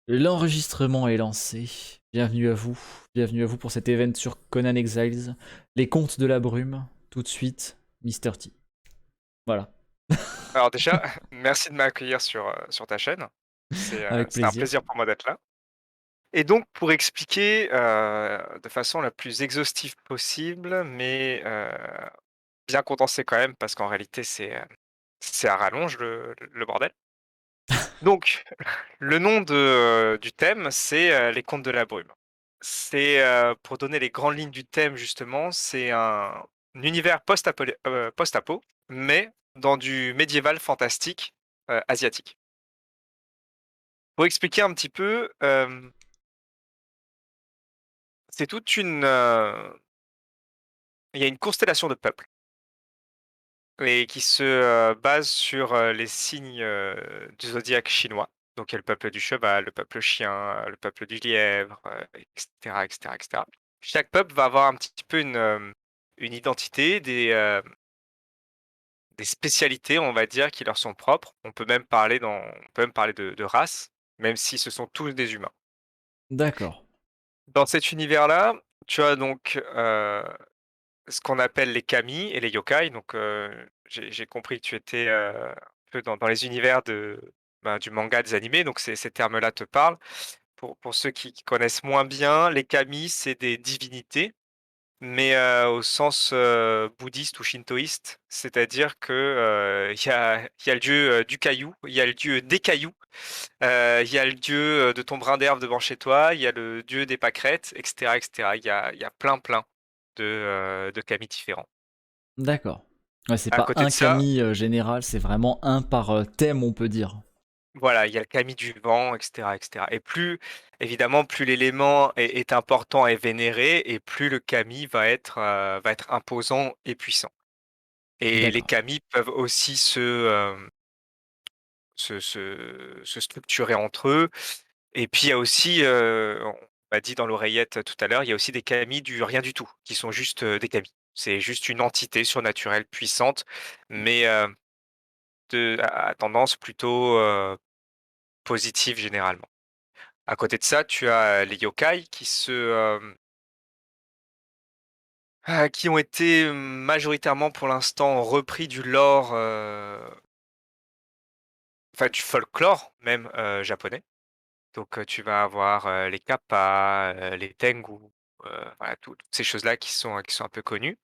L'enregistrement est lancé. Bienvenue à vous. Bienvenue à vous pour cet event sur Conan Exiles. Les contes de la brume. Tout de suite, Mister T. Voilà. Alors déjà, merci de m'accueillir sur ta chaîne. Avec C'est un plaisir. plaisir pour moi d'être là et donc pour expliquer, de façon la plus exhaustive possible, mais bien condensée quand même parce qu'en réalité c'est à rallonge le bordel. Donc le nom du thème, c'est, les contes de la brume. C'est, pour donner les grandes lignes du thème justement, c'est un univers post-apo, mais dans du médiéval fantastique, asiatique. Pour expliquer un petit peu, c'est toute il y a une constellation de peuples et qui se, base sur, les signes, du zodiaque chinois. Donc il y a le peuple du cheval, le peuple chien, le peuple du lièvre, et cetera, et cetera, et cetera. Chaque peuple va avoir un petit peu une identité, des spécialités, on va dire, qui leur sont propres. On peut même parler de race, même si ce sont tous des humains. D'accord. Dans cet univers-là, tu as donc, ce qu'on appelle les kami et les yokai. Donc, j'ai compris que tu étais, un peu dans les univers du manga, des animés, donc ces termes-là te parlent. Pour ceux qui connaissent moins bien, les kami, c'est des divinités, mais, au sens, bouddhiste ou shintoïste. C'est-à-dire que, il y a le dieu, du caillou, il y a le dieu des cailloux, il y a le dieu, de ton brin d'herbe devant chez toi, il y a le dieu des pâquerettes, et cetera, et cetera. Il y a plein de kami différents. D'accord. Ouais, c'est À pas côté de un ça, kami général, c'est vraiment un par thème, on peut dire. voilà, il y a le kami du vent, et cetera, et cetera. Et plus évidemment, plus l'élément est important et vénéré et plus le kami va être imposant et puissant. Et les D'accord. kamis peuvent aussi se structurer entre eux. Et puis il y a aussi, on m'a dit dans l'oreillette tout à l'heure, il y a aussi des kamis du rien du tout, qui sont juste, des kamis. C'est juste une entité surnaturelle puissante, mais, à tendance plutôt, positive généralement. À côté de ça, tu as les yokai qui ont été majoritairement pour l'instant repris du lore, enfin du folklore même, japonais. Donc, tu vas avoir, les kappa, les tengu, voilà toutes ces choses-là qui sont un peu connues.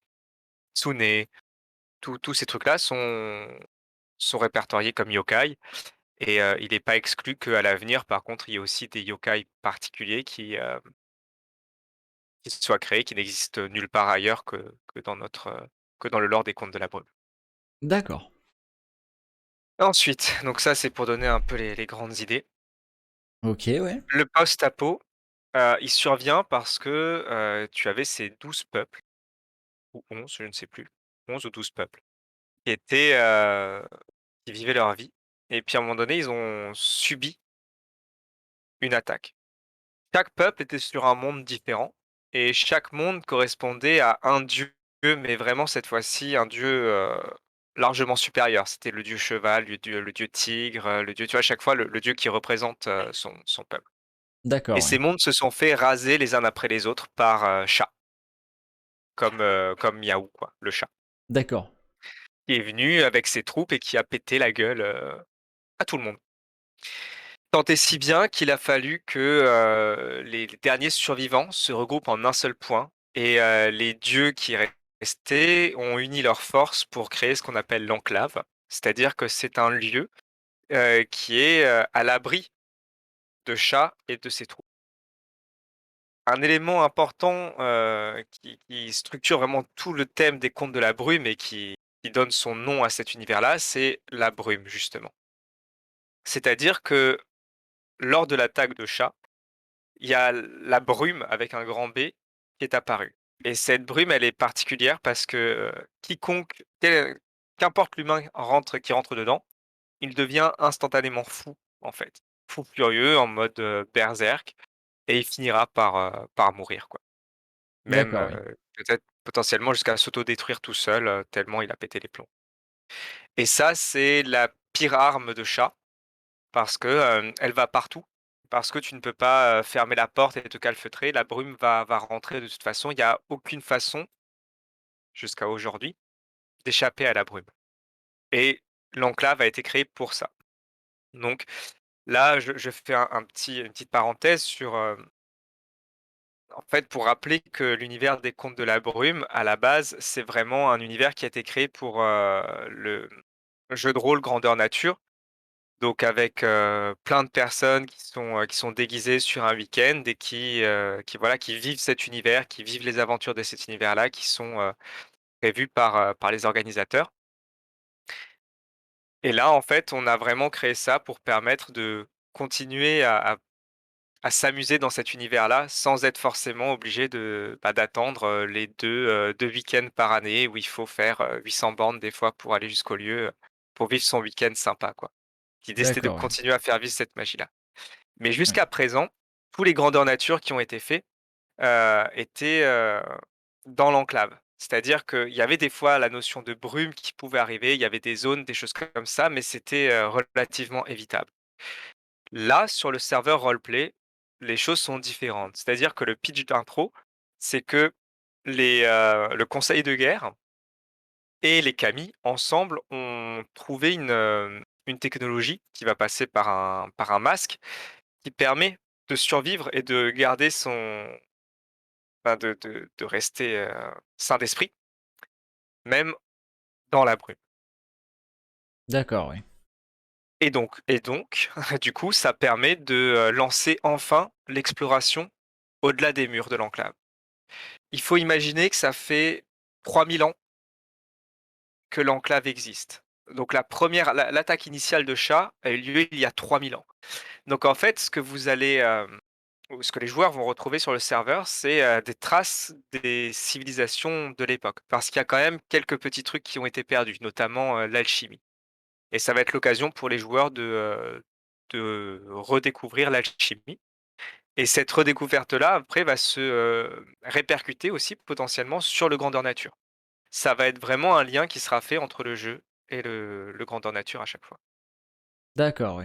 Tsune, tous ces trucs-là sont répertoriés comme yokai et il n'est pas exclu qu'à l'avenir, par contre, il y ait aussi des yokai particuliers qui se soient créés, qui n'existent nulle part ailleurs que dans le lore des contes de la brume. D'accord. Ensuite, donc ça, c'est pour donner un peu les grandes idées. Ok, ouais. Le post-apo, il survient parce que, tu avais ces 12 peuples ou 11, je ne sais plus, 11 ou 12 peuples qui étaient, qui vivaient leur vie et puis à un moment donné, ils ont subi une attaque. Chaque peuple était sur un monde différent et chaque monde correspondait à un dieu, mais vraiment cette fois-ci un dieu, largement supérieur. C'était le dieu cheval, le dieu tigre, le dieu, tu vois? À chaque fois le dieu qui représente, son peuple et D'accord, ces ouais. mondes se sont fait raser les uns après les autres par, Sha, comme Miaou quoi, le chat, D'accord. qui est venu avec ses troupes et qui a pété la gueule, à tout le monde. Tant et si bien qu'il a fallu que, les derniers survivants se regroupent en un seul point et les dieux qui restaient ont uni leurs forces pour créer ce qu'on appelle l'enclave. C'est-à-dire que c'est un lieu, qui est, à l'abri de chats et de ses troupes. Un élément important, qui structure vraiment tout le thème des contes de la brume et qui donne son nom à cet univers-là, c'est la brume justement. C'est-à-dire que lors de l'attaque de chats, il y a la brume avec un grand B qui est apparue et cette brume, elle est particulière parce que, quiconque, qu'importe l'humain qui rentre dedans, il devient instantanément fou, en fait. Fou furieux en mode, berserk et il finira par mourir, quoi. Même, D'accord, oui. peut-être potentiellement jusqu'à s'autodétruire tout seul, tellement il a pété les plombs et ça, c'est la pire arme de chat parce que, elle va partout. parce que tu ne peux pas, fermer la porte et te calfeutrer. La brume va rentrer de toute façon. Il y a aucune façon, jusqu'à aujourd'hui, d'échapper à la brume et l'enclave a été créée pour ça. Donc là, je fais une petite parenthèse sur, en fait, pour rappeler que l'univers des Contes de la Brume, à la base, c'est vraiment un univers qui a été créé pour, le jeu de rôle grandeur nature. Donc avec, plein de personnes qui sont déguisées sur un week-end et qui voilà, qui vivent cet univers, qui vivent les aventures de cet univers-là, qui sont, prévues par les organisateurs. Et là, en fait, on a vraiment créé ça pour permettre de continuer à s'amuser dans cet univers-là, sans être forcément obligé d'attendre, les 2 week-ends par année où il faut faire, 800 bornes des fois pour aller jusqu'au lieu, pour vivre son week-end sympa, quoi. L'idée, c'était de D'accord, ouais. continuer à faire vivre cette magie-là. Mais Ouais. jusqu'à présent, tous les grandeurs nature qui ont été faits, étaient, dans l'enclave. C'est-à-dire qu'il y avait des fois la notion de brume qui pouvait arriver, il y avait des zones, des choses comme ça, mais c'était, relativement évitable. Là, sur le serveur roleplay, les choses sont différentes. C'est-à-dire que le pitch d'intro, c'est que le conseil de guerre et les Kami, ensemble, ont trouvé une technologie qui va passer par un masque qui permet de survivre et de garder de rester, sain d'esprit, même dans la brume. D'accord, oui. Et donc, du coup, ça permet de, lancer enfin l'exploration au-delà des murs de l'enclave. Il faut imaginer que ça fait 3000 ans que l'enclave existe. Donc l'attaque initiale de chats a eu lieu il y a 3000 ans. Donc en fait, ce que vous allez, ou ce que les joueurs vont retrouver sur le serveur, c'est, des traces des civilisations de l'époque. Parce qu'il y a quand même quelques petits trucs qui ont été perdus, notamment, l'alchimie. Et ça va être l'occasion pour les joueurs de redécouvrir l'alchimie. Et cette redécouverte-là, après, va se, répercuter aussi potentiellement sur le grandeur nature. Ça va être vraiment un lien qui sera fait entre le jeu et le grandeur nature à chaque fois. D'accord, oui.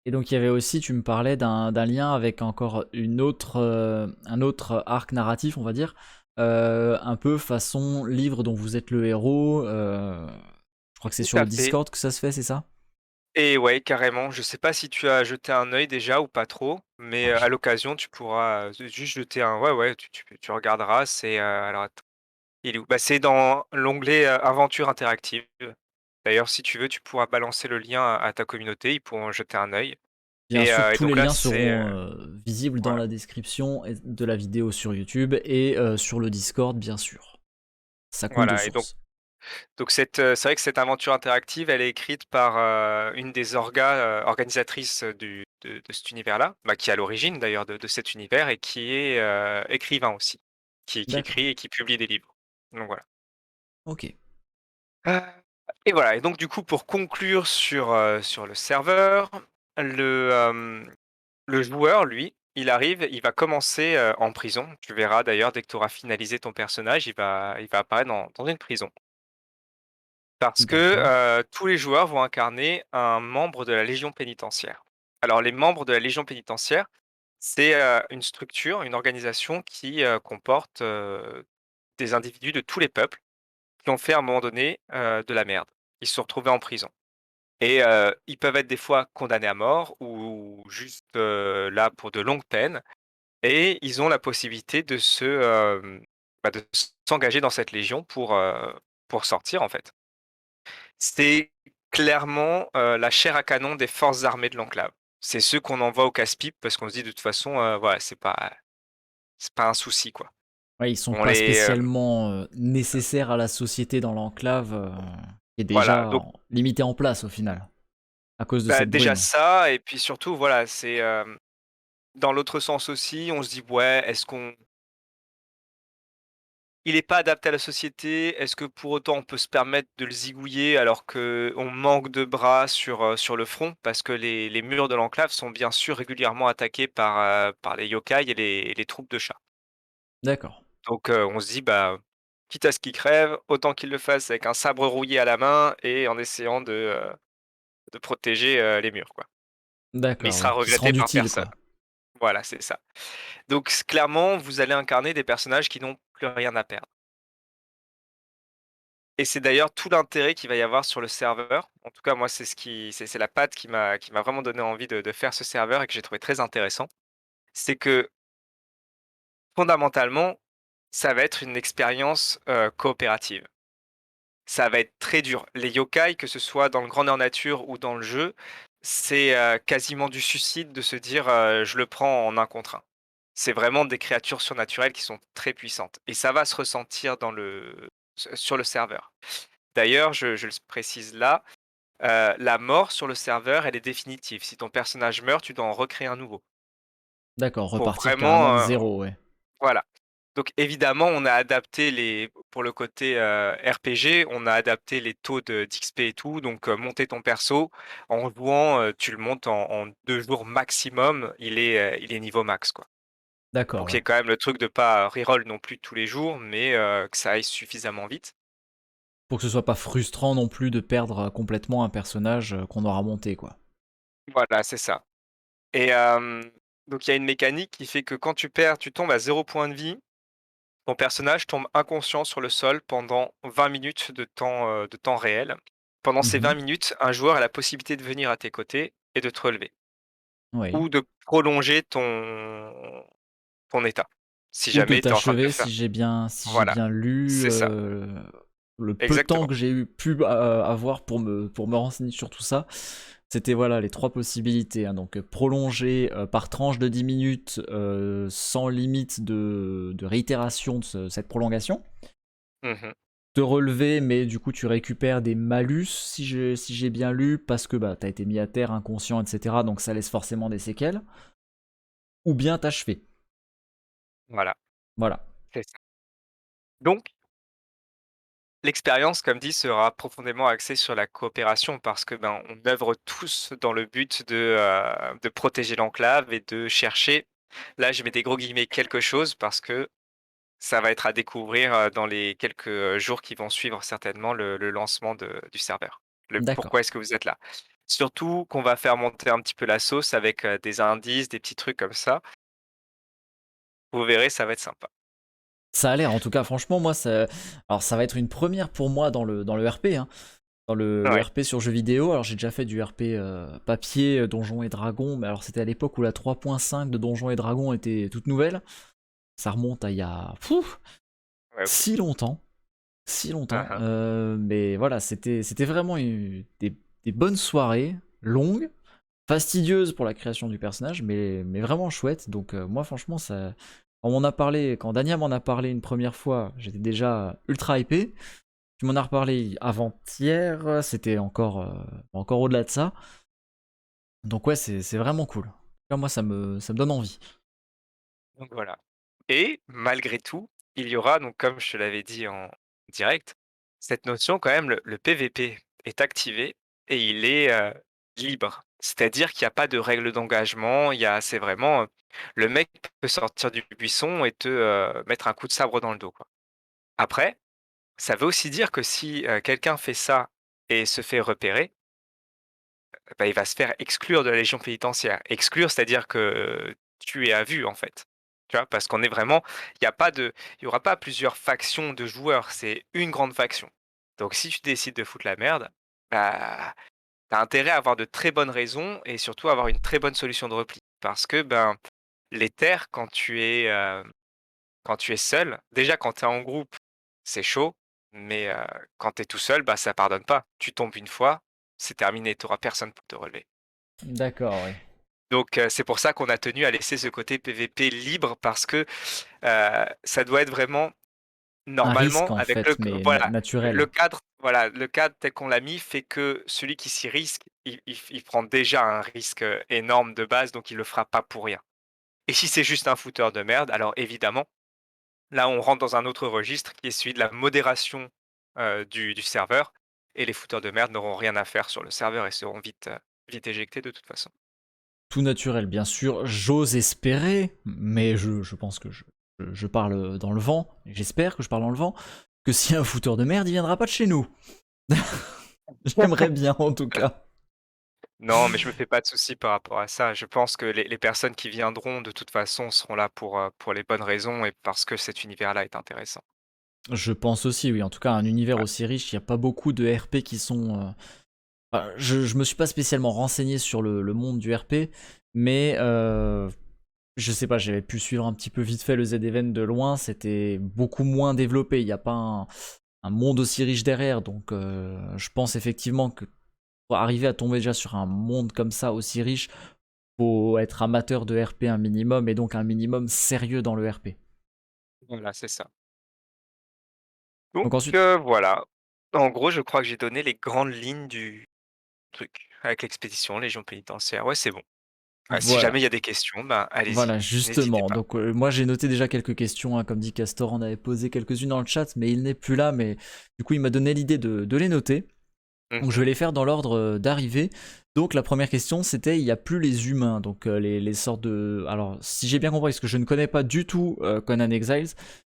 Et donc il y avait aussi, tu me parlais d'un lien avec encore un autre arc narratif, on va dire, un peu façon livre dont vous êtes le héros. Je crois que c'est Tout sur le à fait. Discord que ça se fait, c'est ça? Et ouais, carrément. Je sais pas si tu as jeté un œil déjà ou pas trop, mais, Ah, à l'occasion, tu pourras, juste jeter un ouais, ouais, tu regarderas, c'est, alors attends, il est où? Bah, c'est dans l'onglet, aventure interactive. D'ailleurs, si tu veux, tu pourras balancer le lien à ta communauté, ils pourront jeter un œil bien sûr, et tous les donc là, liens c'est, seront visibles dans voilà, la description de la vidéo sur YouTube et sur le Discord, bien sûr. Ça coule de voilà et source. donc c'est vrai que cette aventure interactive, elle est écrite par, une des organisatrices, de cet univers-là, bah, qui est à l'origine d'ailleurs de cet univers et qui est, écrivain aussi, qui D'accord. écrit et qui publie des livres. Donc voilà. Ok. Heu et voilà et donc du coup pour conclure sur le serveur, le, le joueur lui, il arrive, il va commencer, en prison. Tu verras d'ailleurs dès que tu auras finalisé ton personnage, il va apparaître dans une prison. Parce que, D'accord. tous les joueurs vont incarner un membre de la Légion pénitentiaire. Alors les membres de la Légion pénitentiaire, c'est, une structure, une organisation qui, comporte, des individus de tous les peuples qui ont fait à un moment donné, de la merde. Ils se sont retrouvés en prison et ils peuvent être des fois condamnés à mort ou juste, là pour de longues peines et ils ont la possibilité de s'engager dans cette légion pour sortir en fait. C'est clairement, la chair à canon des forces armées de l'enclave. C'est ceux qu'on envoie au casse-pipe parce qu'on se dit de toute façon, voilà, c'est pas un souci, quoi. Ouais, ils sont On pas les, spécialement nécessaires à la société dans l'enclave, qui est voilà, déjà donc limitée en place au final, à cause de bah, cette déjà brume. ça et puis surtout, voilà, c'est, dans l'autre sens aussi, on se dit: «Ouais, est-ce qu'on il est pas adapté à la société, est-ce que pour autant on peut se permettre de le zigouiller alors qu'on manque de bras sur le front?» parce que les murs de l'enclave sont bien sûr régulièrement attaqués par les yokai et les troupes de chats. D'accord. Donc on se dit: «Bah, quitte à ce qu'il crève, autant qu'il le fasse avec un sabre rouillé à la main et en essayant de protéger, les murs, quoi». mais il D'accord, sera ouais. Qui se regretté rendent par utiles, personne. quoi. Voilà, c'est ça. Donc clairement, vous allez incarner des personnages qui n'ont plus rien à perdre. Et c'est d'ailleurs tout l'intérêt qu'il va y avoir sur le serveur. En tout cas, moi, c'est la patte qui m'a vraiment donné envie de faire ce serveur et que j'ai trouvé très intéressant. C'est que fondamentalement, ça va être une expérience, coopérative. Ça va être très dur. Les yokai, que ce soit dans le grandeur nature ou dans le jeu, c'est, quasiment du suicide de se dire, «Je le prends en un contre un». C'est vraiment des créatures surnaturelles qui sont très puissantes et ça va se ressentir sur le serveur. D'ailleurs, je le précise là, la mort sur le serveur, elle est définitive. Si ton personnage meurt, tu dois en recréer un nouveau. D'accord, Pour repartir carrément de vraiment, zéro, ouais. voilà. Donc évidemment, on a adapté pour le côté, RPG, on a adapté les taux d'XP et tout, donc monter ton perso, en jouant, tu le montes en 2 jours maximum, il est niveau max, quoi. Pour D'accord, qu'il y ouais. ait quand même le truc de pas reroll non plus tous les jours, mais que ça aille suffisamment vite. Pour que ce soit pas frustrant non plus de perdre complètement un personnage qu'on aura monté, quoi. Voilà, c'est ça. Et donc il y a une mécanique qui fait que quand tu perds, tu tombes à 0 point de vie. Ton personnage tombe inconscient sur le sol pendant 20 minutes de temps réel. Pendant ces 20 Mhm. minutes, un joueur a la possibilité de venir à tes côtés et de te relever Oui. ou de prolonger ton état, si Ou de jamais tu es en train de te t'achever faire si j'ai voilà, bien lu c'est ça, le peu de temps exactement. que j'ai pu avoir pour me renseigner sur tout ça. C'était voilà les trois possibilités, hein. Donc prolonger par tranche de 10 minutes sans limite de réitération de cette prolongation. Mmh. Te relever, mais du coup tu récupères des malus si j'ai bien lu, parce que bah, t'as été mis à terre, inconscient, etc. Donc ça laisse forcément des séquelles. Ou bien t'achever. Voilà, Voilà. c'est ça. Donc l'expérience, comme dit, sera profondément axée sur la coopération parce que, ben, on œuvre tous dans le but de protéger l'enclave et de chercher, là je mets des gros guillemets, «quelque chose» parce que ça va être à découvrir, dans les quelques, jours qui vont suivre certainement le lancement du serveur. Le D'accord. pourquoi est-ce que vous êtes là? Surtout qu'on va faire monter un petit peu la sauce avec, des indices, des petits trucs comme ça. Vous verrez, ça va être sympa. Ça a l'air, en tout cas, franchement, moi, ça... Alors, ça va être une première pour moi dans le RP, hein. Dans le Ouais, RP sur jeux vidéo. Alors, j'ai déjà fait du RP papier, Donjons et Dragons, mais alors, c'était à l'époque où la 3.5 de Donjons et Dragons était toute nouvelle. Ça remonte à il y a ouais, OK. si longtemps. Si Hein, longtemps. hein. Mais voilà, c'était vraiment des bonnes soirées, longues, fastidieuses pour la création du personnage, mais vraiment chouettes. Donc, moi, franchement, ça. Quand Dania m'en a parlé une première fois, j'étais déjà ultra hypé. Tu m'en as reparlé avant-hier, c'était encore au-delà de ça. Donc ouais, c'est vraiment cool. En tout cas, moi, ça me donne envie. Donc voilà. Et malgré tout, il y aura donc comme je te l'avais dit en direct, cette notion quand même, le PVP est activé et il est, libre. C'est-à-dire qu'il y a pas de règles d'engagement, c'est vraiment, le mec peut sortir du buisson et te, mettre un coup de sabre dans le dos, quoi. Après, ça veut aussi dire que si, quelqu'un fait ça et se fait repérer, bah, il va se faire exclure de la légion pénitentiaire. Exclure, c'est-à-dire que tu es à vue, en fait. Tu vois? Parce qu'on est vraiment il y aura pas plusieurs factions de joueurs, c'est une grande faction. Donc si tu décides de foutre la merde, bah, tu as intérêt à avoir de très bonnes raisons et surtout avoir une très bonne solution de repli. Parce que, ben, les terres quand tu es seul, déjà quand tu es en groupe, c'est chaud, mais quand tu es tout seul, bah, ça pardonne pas. Tu tombes une fois, c'est terminé, tu auras personne pour te relever. D'accord, oui. Donc c'est pour ça qu'on a tenu à laisser ce côté PVP libre parce que, ça doit être vraiment Un risque normalement en avec fait, mais le naturel. cadre le cadre tel qu'on l'a mis fait que celui qui s'y risque, il prend déjà un risque, énorme de base, donc il le fera pas pour rien. Et si c'est juste un fouteur de merde, alors évidemment, là on rentre dans un autre registre qui est celui de la modération, du serveur et les fouteurs de merde n'auront rien à faire sur le serveur et seront vite éjectés de toute façon. Tout naturel, bien sûr. J'ose espérer, mais je pense que je parle dans le vent, et j'espère que je parle dans le vent, que si un fouteur de merde, il viendra pas de chez nous. J'aimerais bien en tout cas. Non, mais je me fais pas de soucis par rapport à ça. Je pense que les personnes qui viendront, de toute façon, seront là pour les bonnes raisons et parce que cet univers-là est intéressant. Je pense aussi, oui. En tout cas, un univers Ouais. aussi riche, il y a pas beaucoup de RP qui sont, je me suis pas spécialement renseigné sur le monde du RP, mais je sais pas, j'avais pu suivre un petit peu vite fait le Z-Event de loin, c'était beaucoup moins développé, il y a pas un monde aussi riche derrière, donc je pense effectivement que pour arriver à tomber déjà sur un monde comme ça aussi riche, faut être amateur de RP un minimum et donc un minimum sérieux dans le RP. Voilà, c'est ça. Donc Donc ensuite, voilà. En gros, je crois que j'ai donné les grandes lignes du truc, avec l'expédition, légion pénitentiaire. Ouais, c'est bon. Si voilà. jamais il y a des questions, ben, allez-y, Voilà, n'hésitez justement. pas. Donc, moi, j'ai noté déjà quelques questions, hein, comme dit Castor, on avait posé quelques-unes dans le chat, mais il n'est plus là. Mais du coup, il m'a donné l'idée de les noter. Donc, je vais Mmh. les faire dans l'ordre d'arrivée. Donc, la première question, c'était il n'y a plus les humains, donc les sortes de. Alors, si j'ai bien compris, parce que je ne connais pas du tout Conan Exiles,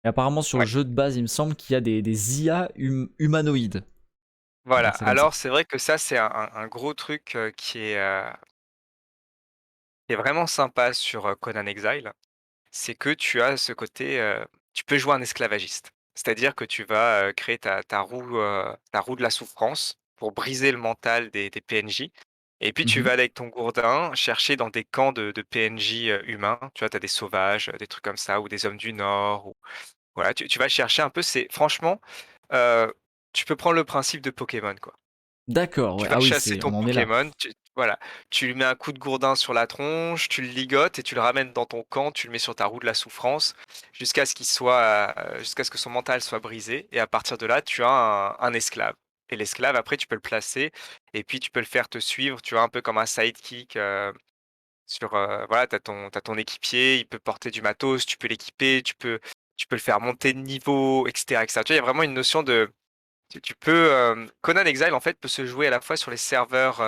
mais apparemment sur le Ouais, jeu de base, il me semble qu'il y a des IA humanoïdes. On va voilà. dire ça comme ça. Alors c'est vrai que ça, c'est un gros truc, qui est vraiment sympa sur, Conan Exile. C'est que tu as ce côté, tu peux jouer un esclavagiste. C'est-à-dire que tu vas, créer ta roue de la souffrance pour briser le mental des PNJ et puis tu Mhm. vas avec ton gourdin chercher dans des camps de PNJ, humains. Tu vois, tu as des sauvages, des trucs comme ça ou des hommes du Nord ou voilà, tu vas chercher un peu c'est franchement, heu, tu peux prendre le principe de Pokémon, quoi. D'accord, ouais. Tu vas Ah oui, chasser c'est, ton on en est là. Pokémon, voilà, tu lui mets un coup de gourdin sur la tronche, tu le ligotes et tu le ramènes dans ton camp, tu le mets sur ta roue de la souffrance jusqu'à ce que son mental soit brisé et à partir de là, tu as un esclave et l'esclave après tu peux le placer et puis tu peux le faire te suivre, tu vois? Un peu comme un sidekick, voilà, tu ton équipier, il peut porter du matos, tu peux l'équiper, tu peux le faire monter de niveau et cetera. Tu vois? Il y a vraiment une notion de tu peux, Conan Exile, en fait, peut se jouer à la fois sur les serveurs,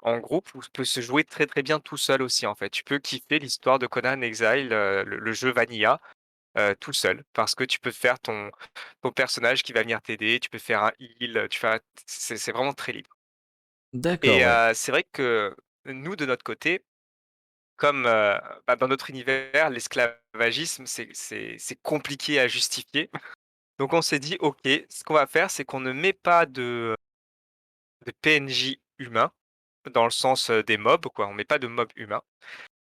en groupe ou peut se jouer très, très bien tout seul aussi, en fait. Tu peux kiffer l'histoire de Conan Exile, le jeu Vanilla, tout seul parce que tu peux faire ton personnage qui va venir t'aider, tu peux faire un heal, tu fais c'est vraiment très libre D'accord, et ouais. c'est vrai que nous, de notre côté, comme, bah, dans notre univers, l'esclavagisme, c'est compliqué à justifier. Donc on s'est dit: «OK, ce qu'on va faire, c'est qu'on ne met pas de PNJ humains, dans le sens, des mobs quoi, on met pas de mobs humains.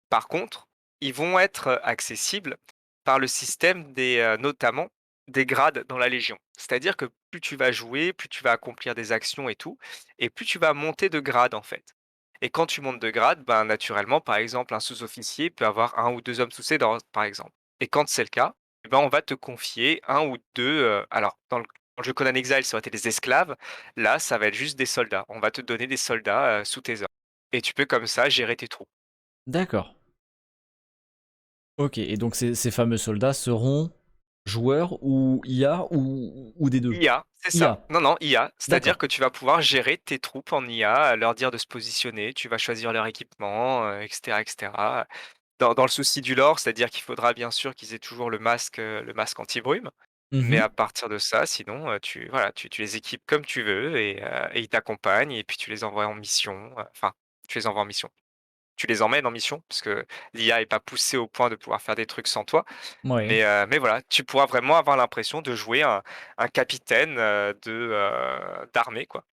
Par contre, ils vont être, accessibles par le système notamment des grades dans la Légion. C'est-à-dire que plus tu vas jouer, plus tu vas accomplir des actions et tout et plus tu vas monter de grade, en fait et quand tu montes de grade, ben, naturellement, par exemple, un sous-officier peut avoir un ou 2 hommes sous ses ordres, par exemple et quand c'est le cas, eh ben, on va te confier un ou 2. Alors dans le jeu Conan Exile, ça aurait été des esclaves. Là, ça va être juste des soldats. On va te donner des soldats, sous tes ordres et tu peux comme ça gérer tes troupes. D'accord. Ok, et donc ces fameux soldats seront joueurs ou IA ou des deux? IA, c'est ça. IA, Non, non, IA. C'est-à-dire d'accord. que tu vas pouvoir gérer tes troupes en IA, leur dire de se positionner, tu vas choisir leur équipement, et cetera et cetera. Dans le souci du lore, c'est-à-dire qu'il faudra bien sûr qu'ils aient toujours le masque anti-brume, mais Mhm. à partir de ça, sinon, tu les équipes comme tu veux et ils t'accompagnent et puis tu les envoies en mission, enfin, tu les envoies en mission. Tu les emmènes en mission parce que l'IA est pas poussée au point de pouvoir faire des trucs sans toi. Ouais, Mais voilà, tu pourras vraiment avoir l'impression de jouer un capitaine, d'armée quoi,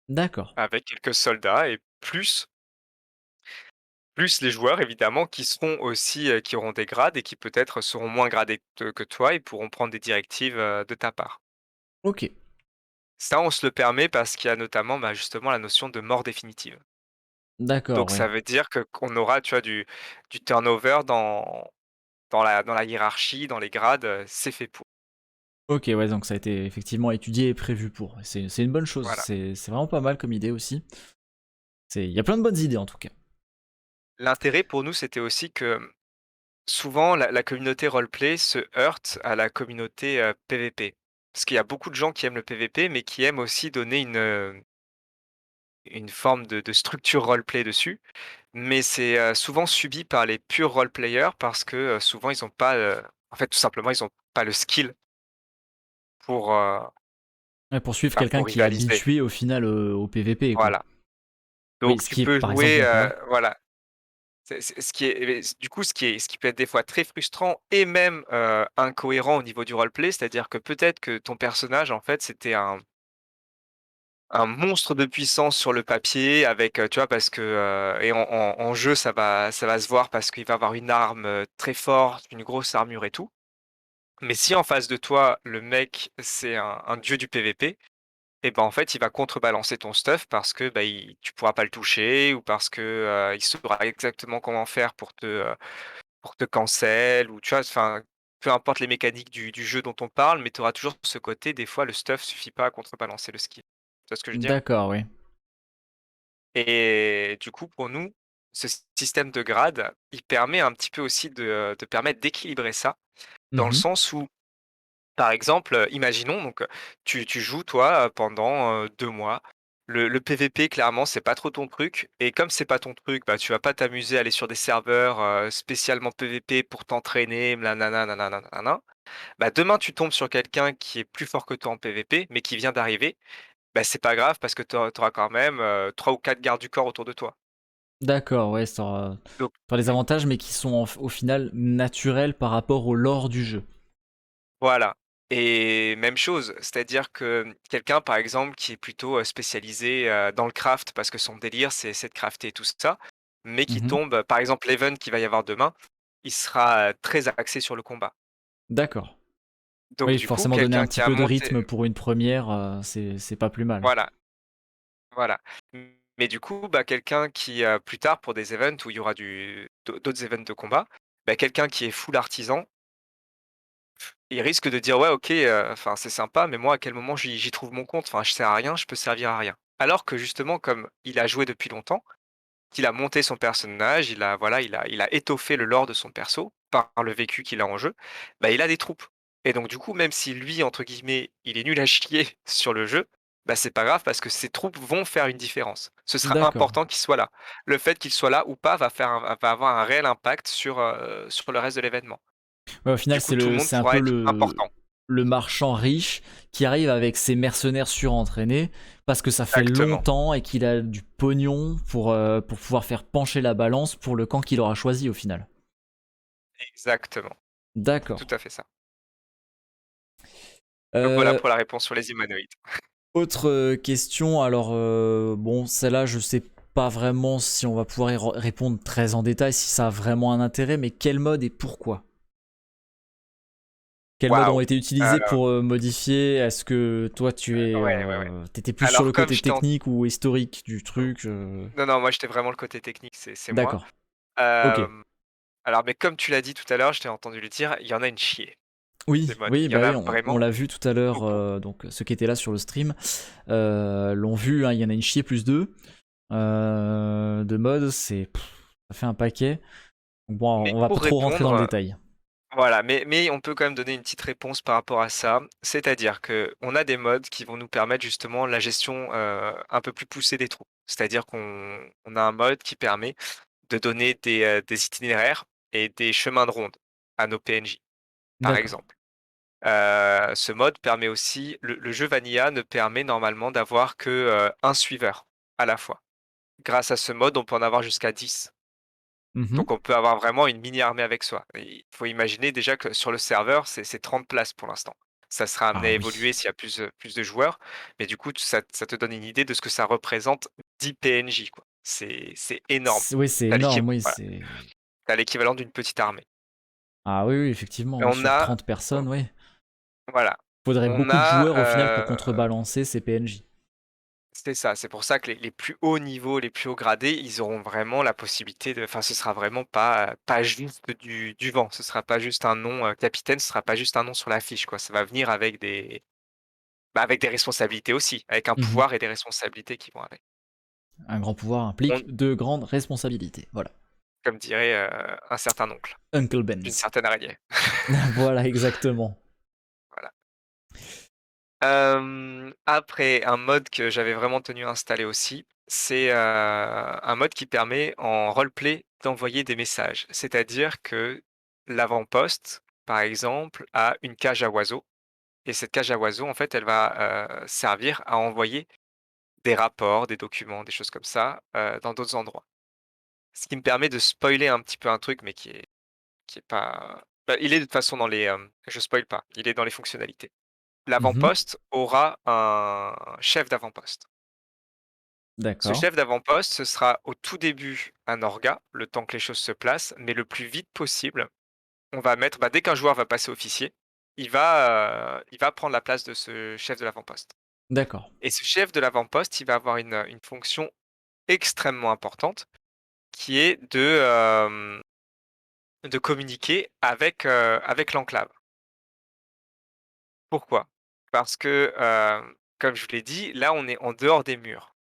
d'accord. avec quelques soldats et plus les joueurs évidemment qui seront aussi, qui auront des grades et qui peut-être seront moins gradés que toi et pourront prendre des directives, de ta part. Ok, Ça, on se le permet parce qu'il y a notamment, bah, justement la notion de mort définitive. d'accord, Donc ouais. ça veut dire que qu'on aura, tu vois, du turnover dans la hiérarchie, dans les grades, c'est fait pour. Ok, ouais, donc ça a été effectivement étudié et prévu pour. C'est une bonne chose, Voilà. c'est vraiment pas mal comme idée aussi. Il y a plein de bonnes idées en tout cas. L'intérêt pour nous, c'était aussi que souvent, la communauté roleplay se heurte à la communauté, PVP. Parce qu'il y a beaucoup de gens qui aiment le PVP, mais qui aiment aussi donner une forme de structure roleplay dessus. Mais c'est, souvent subi par les purs roleplayers parce que, souvent ils ont pas, en fait, tout simplement, ils ont pas le skill pour, Ouais, pour suivre bah, quelqu'un pour qui est rivaliser. habitué au final au PVP, quoi. Voilà. Oui, Donc ce tu qui est peux par exemple jouer, bon ouais. voilà. C'est ce qui est mais du coup, ce qui peut être des fois très frustrant et même, incohérent au niveau du roleplay, c'est-à-dire que peut-être que ton personnage, en fait, c'était un monstre de puissance sur le papier avec, tu vois? Parce que, et en jeu, ça va se voir parce qu'il va avoir une arme, très forte, une grosse armure et tout. Mais si en face de toi, le mec, c'est un dieu du PVP et ben, en fait, il va contrebalancer ton stuff parce que, bah, tu pourras pas le toucher ou parce que, il saura exactement comment faire pour te cancel ou tu vois? Enfin, peu importe les mécaniques du jeu dont on parle, mais tu auras toujours ce côté, des fois, le stuff suffit pas à contrebalancer le skill. Tu vois ce que je veux dire? D'accord, oui. Et du coup, pour nous, ce système de grade, il permet un petit peu aussi de permettre d'équilibrer ça, dans le Mmh. sens où, par exemple, imaginons donc, tu joues toi, pendant, 2 mois. Le PVP clairement c'est pas trop ton truc et comme c'est pas ton truc, bah, tu vas pas t'amuser à aller sur des serveurs, spécialement PVP pour t'entraîner, nanana, nanana, nanana. Bah, demain tu tombes sur quelqu'un qui est plus fort que toi en PVP, mais qui vient d'arriver, bah, c'est pas grave parce que tu auras quand même, 3 ou 4 gardes du corps autour de toi. D'accord, ouais, Donc ça aura des avantages, mais qui sont au final naturels par rapport au lore du jeu. voilà et même chose, c'est-à-dire que, quelqu'un par exemple qui est plutôt, spécialisé, dans le craft parce que son délire c'est de crafter tout ça, mais qui Mmh. tombe, par exemple l'event qu'il va y avoir demain, il sera, très axé sur le combat. D'accord. Donc Oui, du coup, forcément donner un quelqu'un petit qui a peu de monté rythme pour une première, c'est pas plus mal. voilà, voilà. Mais du coup, bah, quelqu'un qui, plus tard pour des events où il y aura d'autres events de combat, bah, quelqu'un qui est full artisan, il risque de dire: «Ouais, OK, enfin, c'est sympa, mais moi, à quel moment j'y trouve mon compte? Enfin, je sers à rien, je peux servir à rien». Alors que justement, comme il a joué depuis longtemps, qu'il a monté son personnage, il a voilà, il a étoffé le lore de son perso par le vécu qu'il a en jeu, bah, il a des troupes et donc du coup, même si lui, entre guillemets, «il est nul à chier» sur le jeu, bah, c'est pas grave parce que ses troupes vont faire une différence. Ce sera D'accord. important qu'il soit là. Le fait qu'il soit là ou pas va avoir un réel impact sur le reste de l'événement. Ouais, au final, Du coup, tout le monde c'est un pourra peu être important. le marchand riche qui arrive avec ses mercenaires surentraînés parce que ça fait Exactement, longtemps et qu'il a du pognon pour pouvoir faire pencher la balance pour le camp qu'il aura choisi au final. exactement, c'est D'accord. tout à fait ça. Donc voilà Euh, pour la réponse sur les humanoïdes. Autre question, alors bon, celle-là, je sais pas vraiment si on va pouvoir répondre très en détail, si ça a vraiment un intérêt, mais quel mode et pourquoi? Quels modes ont Waouh! été utilisés pour modifier? Est-ce que toi Ouais, ouais, ouais. t'étais plus sur le Alors comme côté je t'ai en technique ou historique du truc? non, non, moi j'étais vraiment le côté technique, c'est moi. D'accord. Ok. Hem, alors mais comme tu l'as dit tout à l'heure, je t'ai entendu le dire, il y en a une chier, des Oui, mods. oui, Il y en bah a oui, on vraiment l'a vu tout à l'heure, beaucoup. donc ceux qui étaient là sur le stream l'ont vu, hein, il y en a une chier plus deux. De modes, ça fait un paquet. Donc bon, Mais on va pas pour trop rentrer dans le répondre, détail. voilà, mais on peut quand même donner une petite réponse par rapport à ça. C'est-à-dire qu'on a des mods qui vont nous permettre justement la gestion, un peu plus poussée des troupes. C'est-à-dire qu'on a un mode qui permet de donner des itinéraires et des chemins de ronde à nos PNJ, par D'accord. exemple. Ce mode permet aussi le jeu Vanilla ne permet normalement d'avoir que, 1 suiveur à la fois. Grâce à ce mode, on peut en avoir jusqu'à 10. Mhm. Donc on peut avoir vraiment une mini armée avec soi. Et il faut imaginer déjà que sur le serveur, c'est 30 places pour l'instant. Ça sera amené à Ah oui. évoluer s'il y a plus de joueurs, mais du coup, ça te donne une idée de ce que ça représente 10 PNJ, quoi. C'est énorme. Oui, c'est Tu énorme, oui, voilà, c'est... tu l'équivalent d'une petite armée. Ah oui, oui, effectivement, Et oui, on sur a 30 personnes, oui. voilà, Faudrait on beaucoup de a, joueurs au final pour contrebalancer ces PNJ. c'est ça, c'est pour ça que les plus hauts niveaux, les plus hauts gradés, ils auront vraiment la possibilité de enfin, ce sera vraiment pas juste du vent. Ce sera pas juste un nom, capitaine, ce sera pas juste un nom sur la fiche, quoi. Ça va venir avec bah, avec des responsabilités aussi, avec un Mhm. pouvoir et des responsabilités qui vont avec. Un grand pouvoir On implique de grandes responsabilités. Voilà. comme dirait, un certain oncle, Uncle d'une Benz. certaine araignée. Voilà, exactement. Voilà. Après un mode que j'avais vraiment tenu à installer aussi, c'est, un mode qui permet en roleplay d'envoyer des messages. C'est-à-dire que l'avant-poste, par exemple, a une cage à oiseaux et cette cage à oiseaux, en fait, elle va, servir à envoyer des rapports, des documents, des choses comme ça, dans d'autres endroits. Ce qui me permet de spoiler un petit peu un truc, mais qui est pas bah, il est de toute façon dans les, je spoil pas, il est dans les fonctionnalités. Mhm. L'avant-poste aura un chef d'avant-poste. Ce D'accord. chef d'avant-poste, ce sera au tout début un orga, le temps que les choses se placent, mais le plus vite possible, on va mettre dès qu'un joueur va passer officier, il va prendre la place de ce chef de l'avant-poste D'accord. et ce chef de l'avant-poste, il va avoir une fonction extrêmement importante qui est de communiquer avec l'enclave. Pourquoi? Parce que, comme je vous l'ai dit, là, on est en dehors des murs,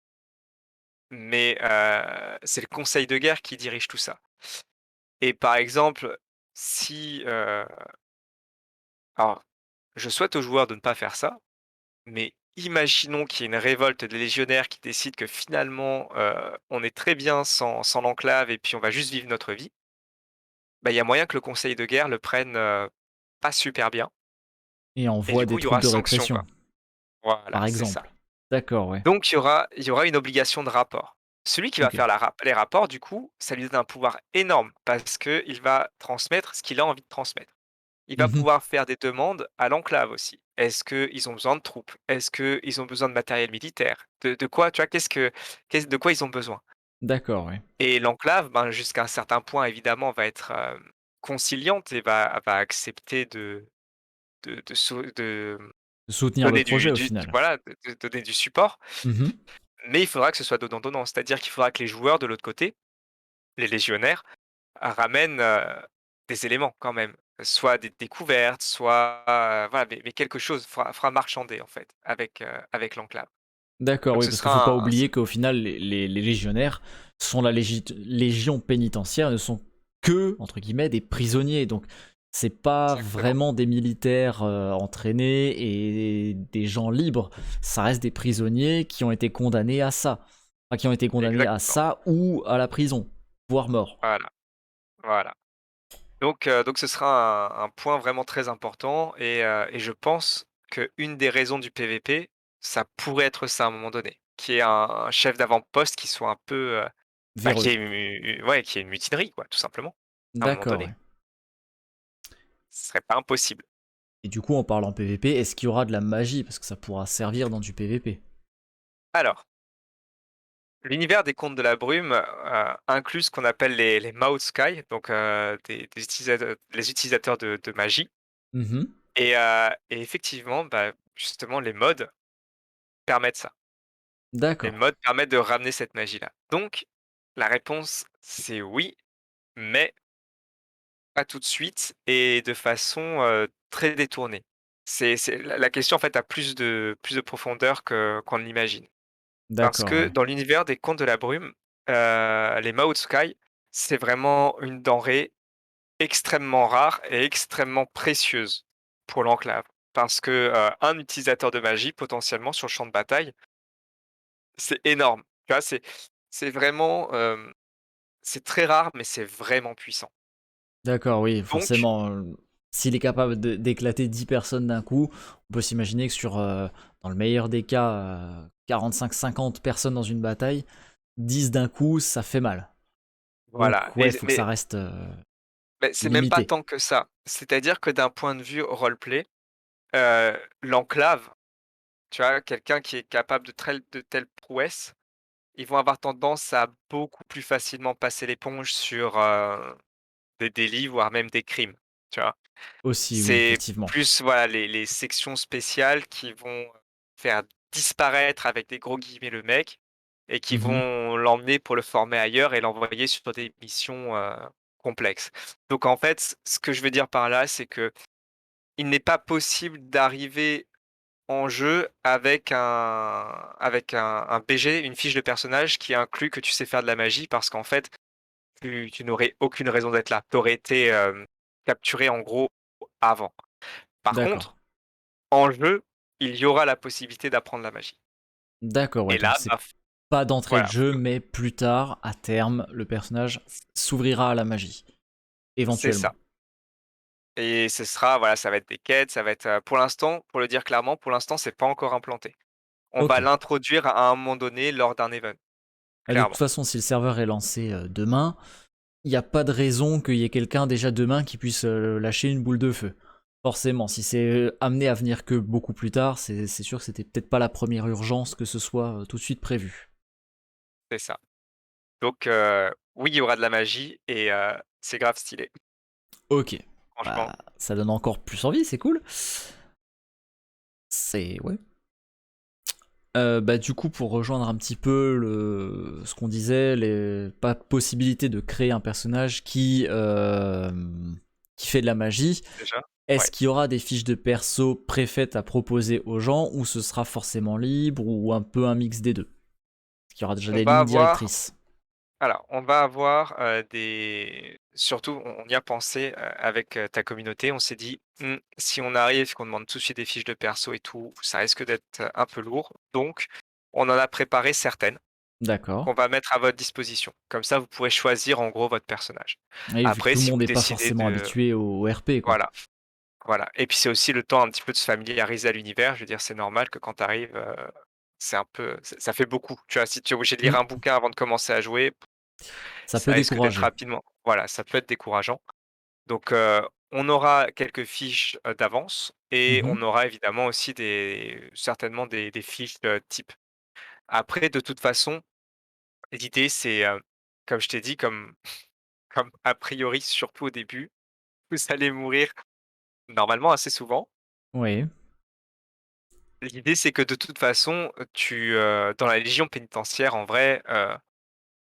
mais c'est le conseil de guerre qui dirige tout ça et par exemple, si, alors je souhaite aux joueurs de ne pas faire ça, mais imaginons qu'il y ait une révolte des légionnaires qui décide que finalement, on est très bien sans l'enclave et puis on va juste vivre notre vie. Il y a moyen que le conseil de guerre le prenne, pas super bien Et et du envoie coup, des il y troupes aura de sanction, quoi. répression, Voilà, par c'est ça. exemple. D'accord, ouais. Donc il y aura une obligation de rapport. Celui qui va Ok. faire les rapports, du coup, ça lui donne un pouvoir énorme parce qu'il va transmettre ce qu'il a envie de transmettre. Il va Mhm. pouvoir faire des demandes à l'enclave aussi. Est-ce qu'ils ont besoin de troupes? Est-ce qu'ils ont besoin de matériel militaire? De quoi, tu vois? De quoi ils ont besoin? D'accord, ouais. Et l'enclave, jusqu'à un certain point évidemment va être, conciliante et va accepter de Soutenir le donner projet au du final. voilà, de donner du support, Mhm. mais il faudra que ce soit donnant-donnant. C'est-à-dire qu'il faudra que les joueurs de l'autre côté, les légionnaires, ramènent, des éléments quand même. Soit des découvertes, soit, voilà, mais quelque chose fera marchander en fait avec l'enclave. D'accord, Donc oui, ce parce qu'il faut pas sera un oublier qu'au final, les légionnaires sont la légion pénitentiaire, ne sont que, entre guillemets, des prisonniers. Donc, c'est pas exactement, vraiment des militaires entraînés et des gens libres. Ça reste des prisonniers qui ont été condamnés à ça. Enfin, qui ont été condamnés à exactement. ça ou à la prison, voire mort. Voilà, voilà. Donc ce sera un point vraiment très important et je pense qu'une des raisons du PVP, ça pourrait être ça à un moment donné, qu'il y ait un chef d'avant-poste qui soit un peu, qui Véreux. ait ouais, qui ait une mutinerie quoi, tout simplement, à un moment D'accord, donné. ouais. Ce serait pas impossible. Et du coup, en parlant PVP, est-ce qu'il y aura de la magie? Parce que ça pourra servir dans du PVP. Alors, l'univers des Contes de la Brume, inclut ce qu'on appelle les Maot Sky, donc des les utilisateurs de magie Mhm. et effectivement, justement les mods permettent ça. Les D'accord. mods permettent de ramener cette magie-là. Donc la réponse, c'est oui, mais pas tout de suite et de façon, très détournée. C'est la question en fait a plus de profondeur qu'on ne l'imagine. Parce D'accord, que ouais. dans l'univers des Contes de la Brume, les Maot Sky, c'est vraiment une denrée extrêmement rare et extrêmement précieuse pour l'enclave. Parce que, un utilisateur de magie potentiellement sur le champ de bataille, c'est énorme. Tu vois? C'est vraiment, c'est très rare, mais c'est vraiment puissant. D'accord, oui, Donc forcément, s'il est capable d'éclater 10 personnes d'un coup, on peut s'imaginer que dans le meilleur des cas, 45-50 personnes dans une bataille, 10 d'un coup, ça fait mal. voilà, Donc ouais, il faut que ça mais reste c'est même pas limité. tant que ça. C'est-à-dire que d'un point de vue roleplay, l'enclave, tu vois? Quelqu'un qui est capable de telles prouesses, ils vont avoir tendance à beaucoup plus facilement passer l'éponge sur, des délits, voire même des crimes, tu vois? Aussi, oui, C'est effectivement. plus, voilà, les sections spéciales qui vont faire disparaître avec des gros guillemets le mec et qui Mhm. vont l'emmener pour le former ailleurs et l'envoyer sur des missions, complexes. Donc en fait, ce que je veux dire par là, c'est que il n'est pas possible d'arriver en jeu avec un BG, une fiche de personnage qui inclut que tu sais faire de la magie parce qu'en fait, tu n'aurais aucune raison d'être là. Tu aurais été, capturé en gros avant. Par D'accord. contre, en jeu, il y aura la possibilité d'apprendre la magie D'accord, ouais, et donc là, c'est pas d'entrée de voilà, jeu, mais plus tard, à terme, le personnage s'ouvrira à la magie, c'est éventuellement. ça et ce sera voilà, ça va être des quêtes, ça va être, pour l'instant, pour le dire clairement, pour l'instant, c'est pas encore implanté. On Ok. va l'introduire à un moment donné lors d'un event, De toute clairement. façon, si le serveur est lancé demain, il n'y a pas de raison qu'il y ait quelqu'un déjà demain qui puisse lâcher une boule de feu. Forcément, si c'est amené à venir que beaucoup plus tard, c'est sûr que c'était peut-être pas la première urgence que ce soit tout de suite prévu. C'est ça. Donc oui, il y aura de la magie et c'est grave stylé, Ok. franchement. Bah, ça donne encore plus envie, c'est cool. C'est. Ouais. Bah, du coup, pour rejoindre un petit peu ce qu'on disait, les pas possibilité de créer un personnage qui fait de la magie, Déjà? est-ce Ouais. qu'il y aura des fiches de perso préfaites à proposer aux gens ou ce sera forcément libre ou un peu un mix des deux? Est-ce qu'il y aura déjà On des va lignes avoir directrices? on va avoir, des surtout on y a pensé, avec, ta communauté. On s'est dit: si on arrive, qu'on demande tout de suite des fiches de perso et tout, ça risque d'être, un peu lourd». Donc on en a préparé certaines D'accord. qu'on va mettre à votre disposition. Comme ça, vous pourrez choisir en gros votre personnage. Et vu que Après, tout le si monde vous n'est pas décidez forcément de habitué au RP, quoi. voilà, voilà et puis c'est aussi le temps un petit peu de se familiariser à l'univers. Je veux dire, c'est normal que quand tu arrives, c'est un peu ça fait beaucoup. Tu vois? Si tu es obligé de lire Hmm. un bouquin avant de commencer à jouer, Ça ça peut risque d'être décourager. rapidement voilà, ça peut être décourageant. Donc on aura quelques fiches, d'avance et Mhm. on aura évidemment aussi certainement des fiches, types. Après de toute façon, l'idée c'est, comme je t'ai dit, comme a priori, surtout au début, vous allez mourir normalement assez souvent. Oui. L'idée c'est que de toute façon, dans la légion pénitentiaire en vrai,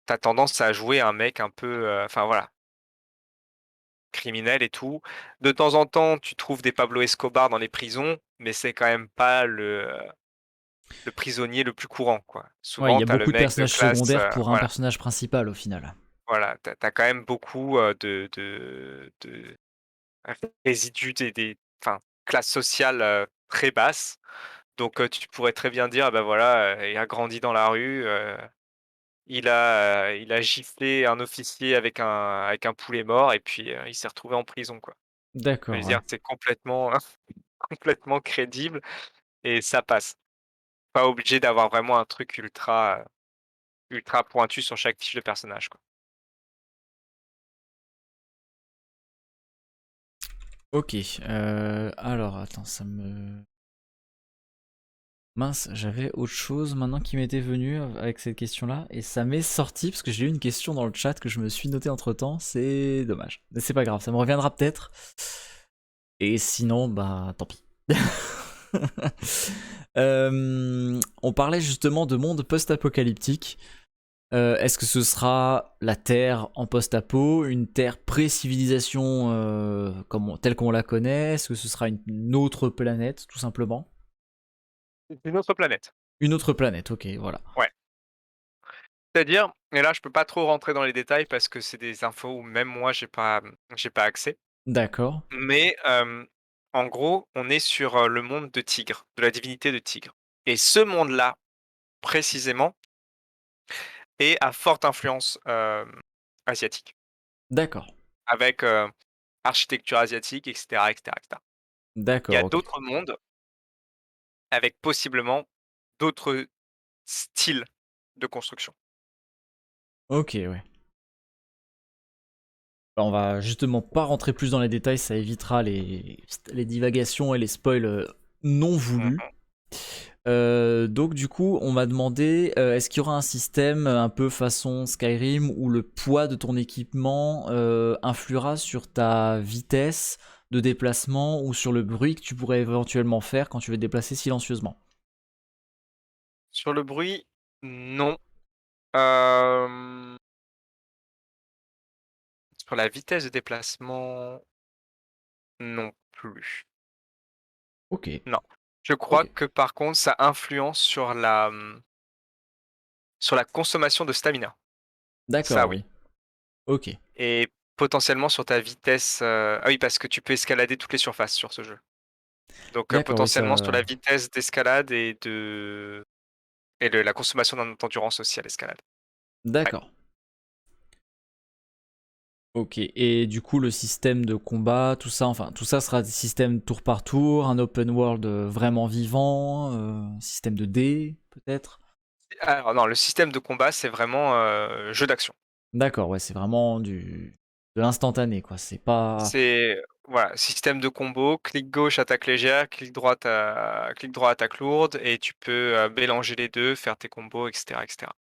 tu tendance à jouer un mec un peu, enfin voilà, criminel et tout. De temps en temps, tu trouves des Pablo Escobar dans les prisons, mais c'est quand même pas le prisonnier le plus courant, quoi. Ouais, il Souvent, y a tu as le beaucoup de mec de personnages classe, secondaires pour un voilà, personnage principal au final. voilà, tu as quand même beaucoup, de résidus des enfin, classe sociale, très basse. Donc, tu pourrais très bien dire: «Ah bah, voilà, il a grandi dans la rue, il a giflé un officier avec un poulet mort et puis, il s'est retrouvé en prison», quoi. Je veux D'accord, dire, ouais. c'est complètement complètement crédible et ça passe. Pas obligé d'avoir vraiment un truc ultra pointu sur chaque fiche de personnage, quoi. Ok. Alors, attends, ça me. Mince, j'avais autre chose maintenant qui m'était venu avec cette question-là, et ça m'est sorti parce que j'ai eu une question dans le chat que je me suis noté entre temps, c'est dommage. Mais c'est pas grave, ça me reviendra peut-être. Et sinon, bah tant pis. On parlait justement de monde post-apocalyptique. Est-ce que ce sera la Terre en post-apo, une Terre pré-civilisation telle qu'on la connaît? Est-ce que ce sera une autre planète, tout simplement? C'est une autre planète. Une autre planète, ok, voilà. Ouais. C'est-à-dire et là, je peux pas trop rentrer dans les détails parce que c'est des infos où même moi j'ai pas accès. D'accord, Mais, en gros, on est sur, le monde de Tigre, de la divinité de Tigre et ce monde-là, précisément, est à forte influence, asiatique d'accord, avec, architecture asiatique et cetera et cetera et cetera. Il y d'accord, a ok. d'autres mondes avec possiblement d'autres styles de construction. Ok, ouais. Bah, on va justement pas rentrer plus dans les détails, ça évitera les divagations et les spoils non voulus. Mmh. Donc du coup, on m'a demandé, est-ce qu'il y aura un système un peu façon Skyrim où le poids de ton équipement influera sur ta vitesse de déplacement ou sur le bruit que tu pourrais éventuellement faire quand tu veux te déplacer silencieusement? Sur le bruit, non. Hem, sur la vitesse de déplacement, non plus. Ok, Non. Je crois ok. que par contre, ça influence sur la consommation de stamina. Ça D'accord, oui oui. Ok. et potentiellement sur ta vitesse, ah oui, parce que tu peux escalader toutes les surfaces sur ce jeu. Donc, D'accord, oui, potentiellement sur la ça. vitesse d'escalade et la consommation d'endurance aussi à l'escalade. Ouais. D'accord. Ok, et du coup le système de combat, tout ça, enfin tout ça sera des systèmes tour par tour, un open world vraiment vivant, système de dés. peut-être? Alors non, le système de combat, c'est vraiment, jeu d'action. D'accord, ouais, c'est vraiment de l'instantané, quoi. C'est pas. C'est voilà, système de combo, clic gauche, attaque légère, clic droit, attaque lourde et tu peux, mélanger les 2, faire tes combos et cetera et cetera.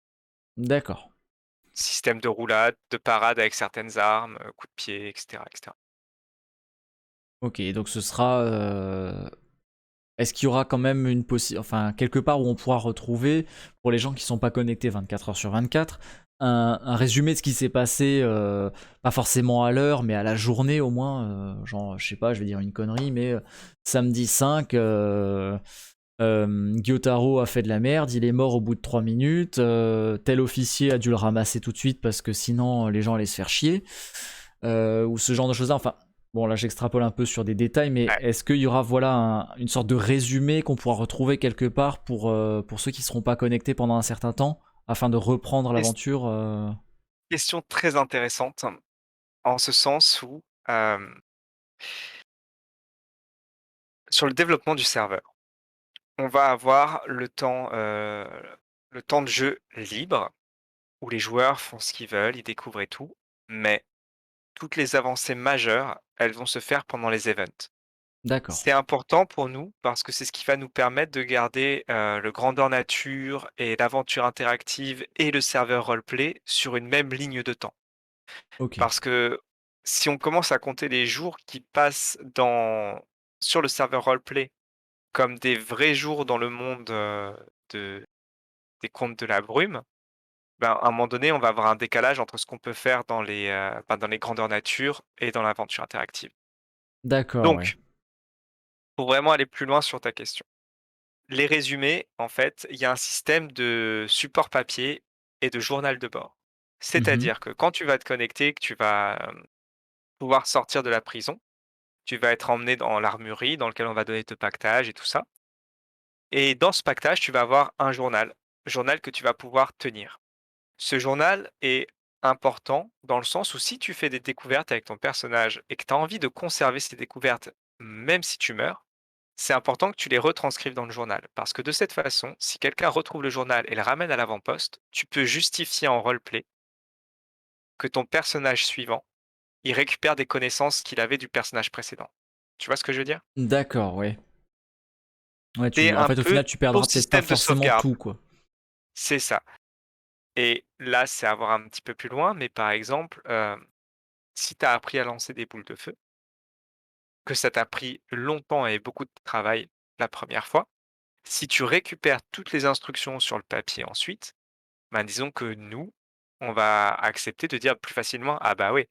D'accord. Système de roulade, de parade avec certaines armes, coups de pied et cetera et cetera. Ok, donc ce sera. Est-ce qu'il y aura quand même une enfin quelque part où on pourra retrouver, pour les gens qui sont pas connectés 24 heures sur 24, un résumé de ce qui s'est passé, pas forcément à l'heure, mais à la journée au moins, genre je sais pas, je vais dire une connerie, mais samedi 5, Gyotaro a fait de la merde, il est mort au bout de 3 minutes, tel officier a dû le ramasser tout de suite parce que sinon les gens allaient se faire chier, ou ce genre de choses-là. Enfin, bon, là j'extrapole un peu sur des détails, mais Ouais. est-ce qu'il y aura voilà une sorte de résumé qu'on pourra retrouver quelque part pour ceux qui ne seront pas connectés pendant un certain temps, afin de reprendre Ques l'aventure question très intéressante, en ce sens où, sur le développement du serveur, on va avoir le temps de jeu libre, où les joueurs font ce qu'ils veulent, ils découvrent et tout, mais toutes les avancées majeures, elles vont se faire pendant les events. D'accord. C'est important pour nous parce que c'est ce qui va nous permettre de garder, le grandeur nature et l'aventure interactive et le serveur roleplay sur une même ligne de temps. Ok. Parce que si on commence à compter les jours qui passent sur le serveur roleplay comme des vrais jours dans le monde, de des Contes de la Brume, ben, à un moment donné, on va avoir un décalage entre ce qu'on peut faire dans les grandeurs nature et dans l'aventure interactive. D'accord, ouais. Donc, pour vraiment aller plus loin sur ta question, les résumés, en fait, il y a un système de support papier et de journal de bord. Mhm. C'est-à-dire que quand tu vas te connecter, que tu vas, pouvoir sortir de la prison, tu vas être emmené dans l'armurerie dans lequel on va donner ton pactage et tout ça et dans ce pactage, tu vas avoir un journal que tu vas pouvoir tenir. Ce journal est important dans le sens où si tu fais des découvertes avec ton personnage et que tu as envie de conserver ces découvertes, même si tu meurs, c'est important que tu les retranscrives dans le journal. Parce que de cette façon, si quelqu'un retrouve le journal et le ramène à l'avant-poste, tu peux justifier en roleplay que ton personnage suivant, il récupère des connaissances qu'il avait du personnage précédent. Tu vois ce que je veux dire? D'accord, ouais. Ouais, C'est en un fait, au peu final, tu ton perdras peut-être pas système de forcément sauvegarde. tout, quoi. C'est ça. Et là, c'est à voir un petit peu plus loin, mais par exemple, si tu as appris à lancer des boules de feu, que ça t'a pris longtemps et beaucoup de travail la première fois, si tu récupères toutes les instructions sur le papier ensuite, ben, disons que nous, on va accepter de dire plus facilement: «Ah bah oui,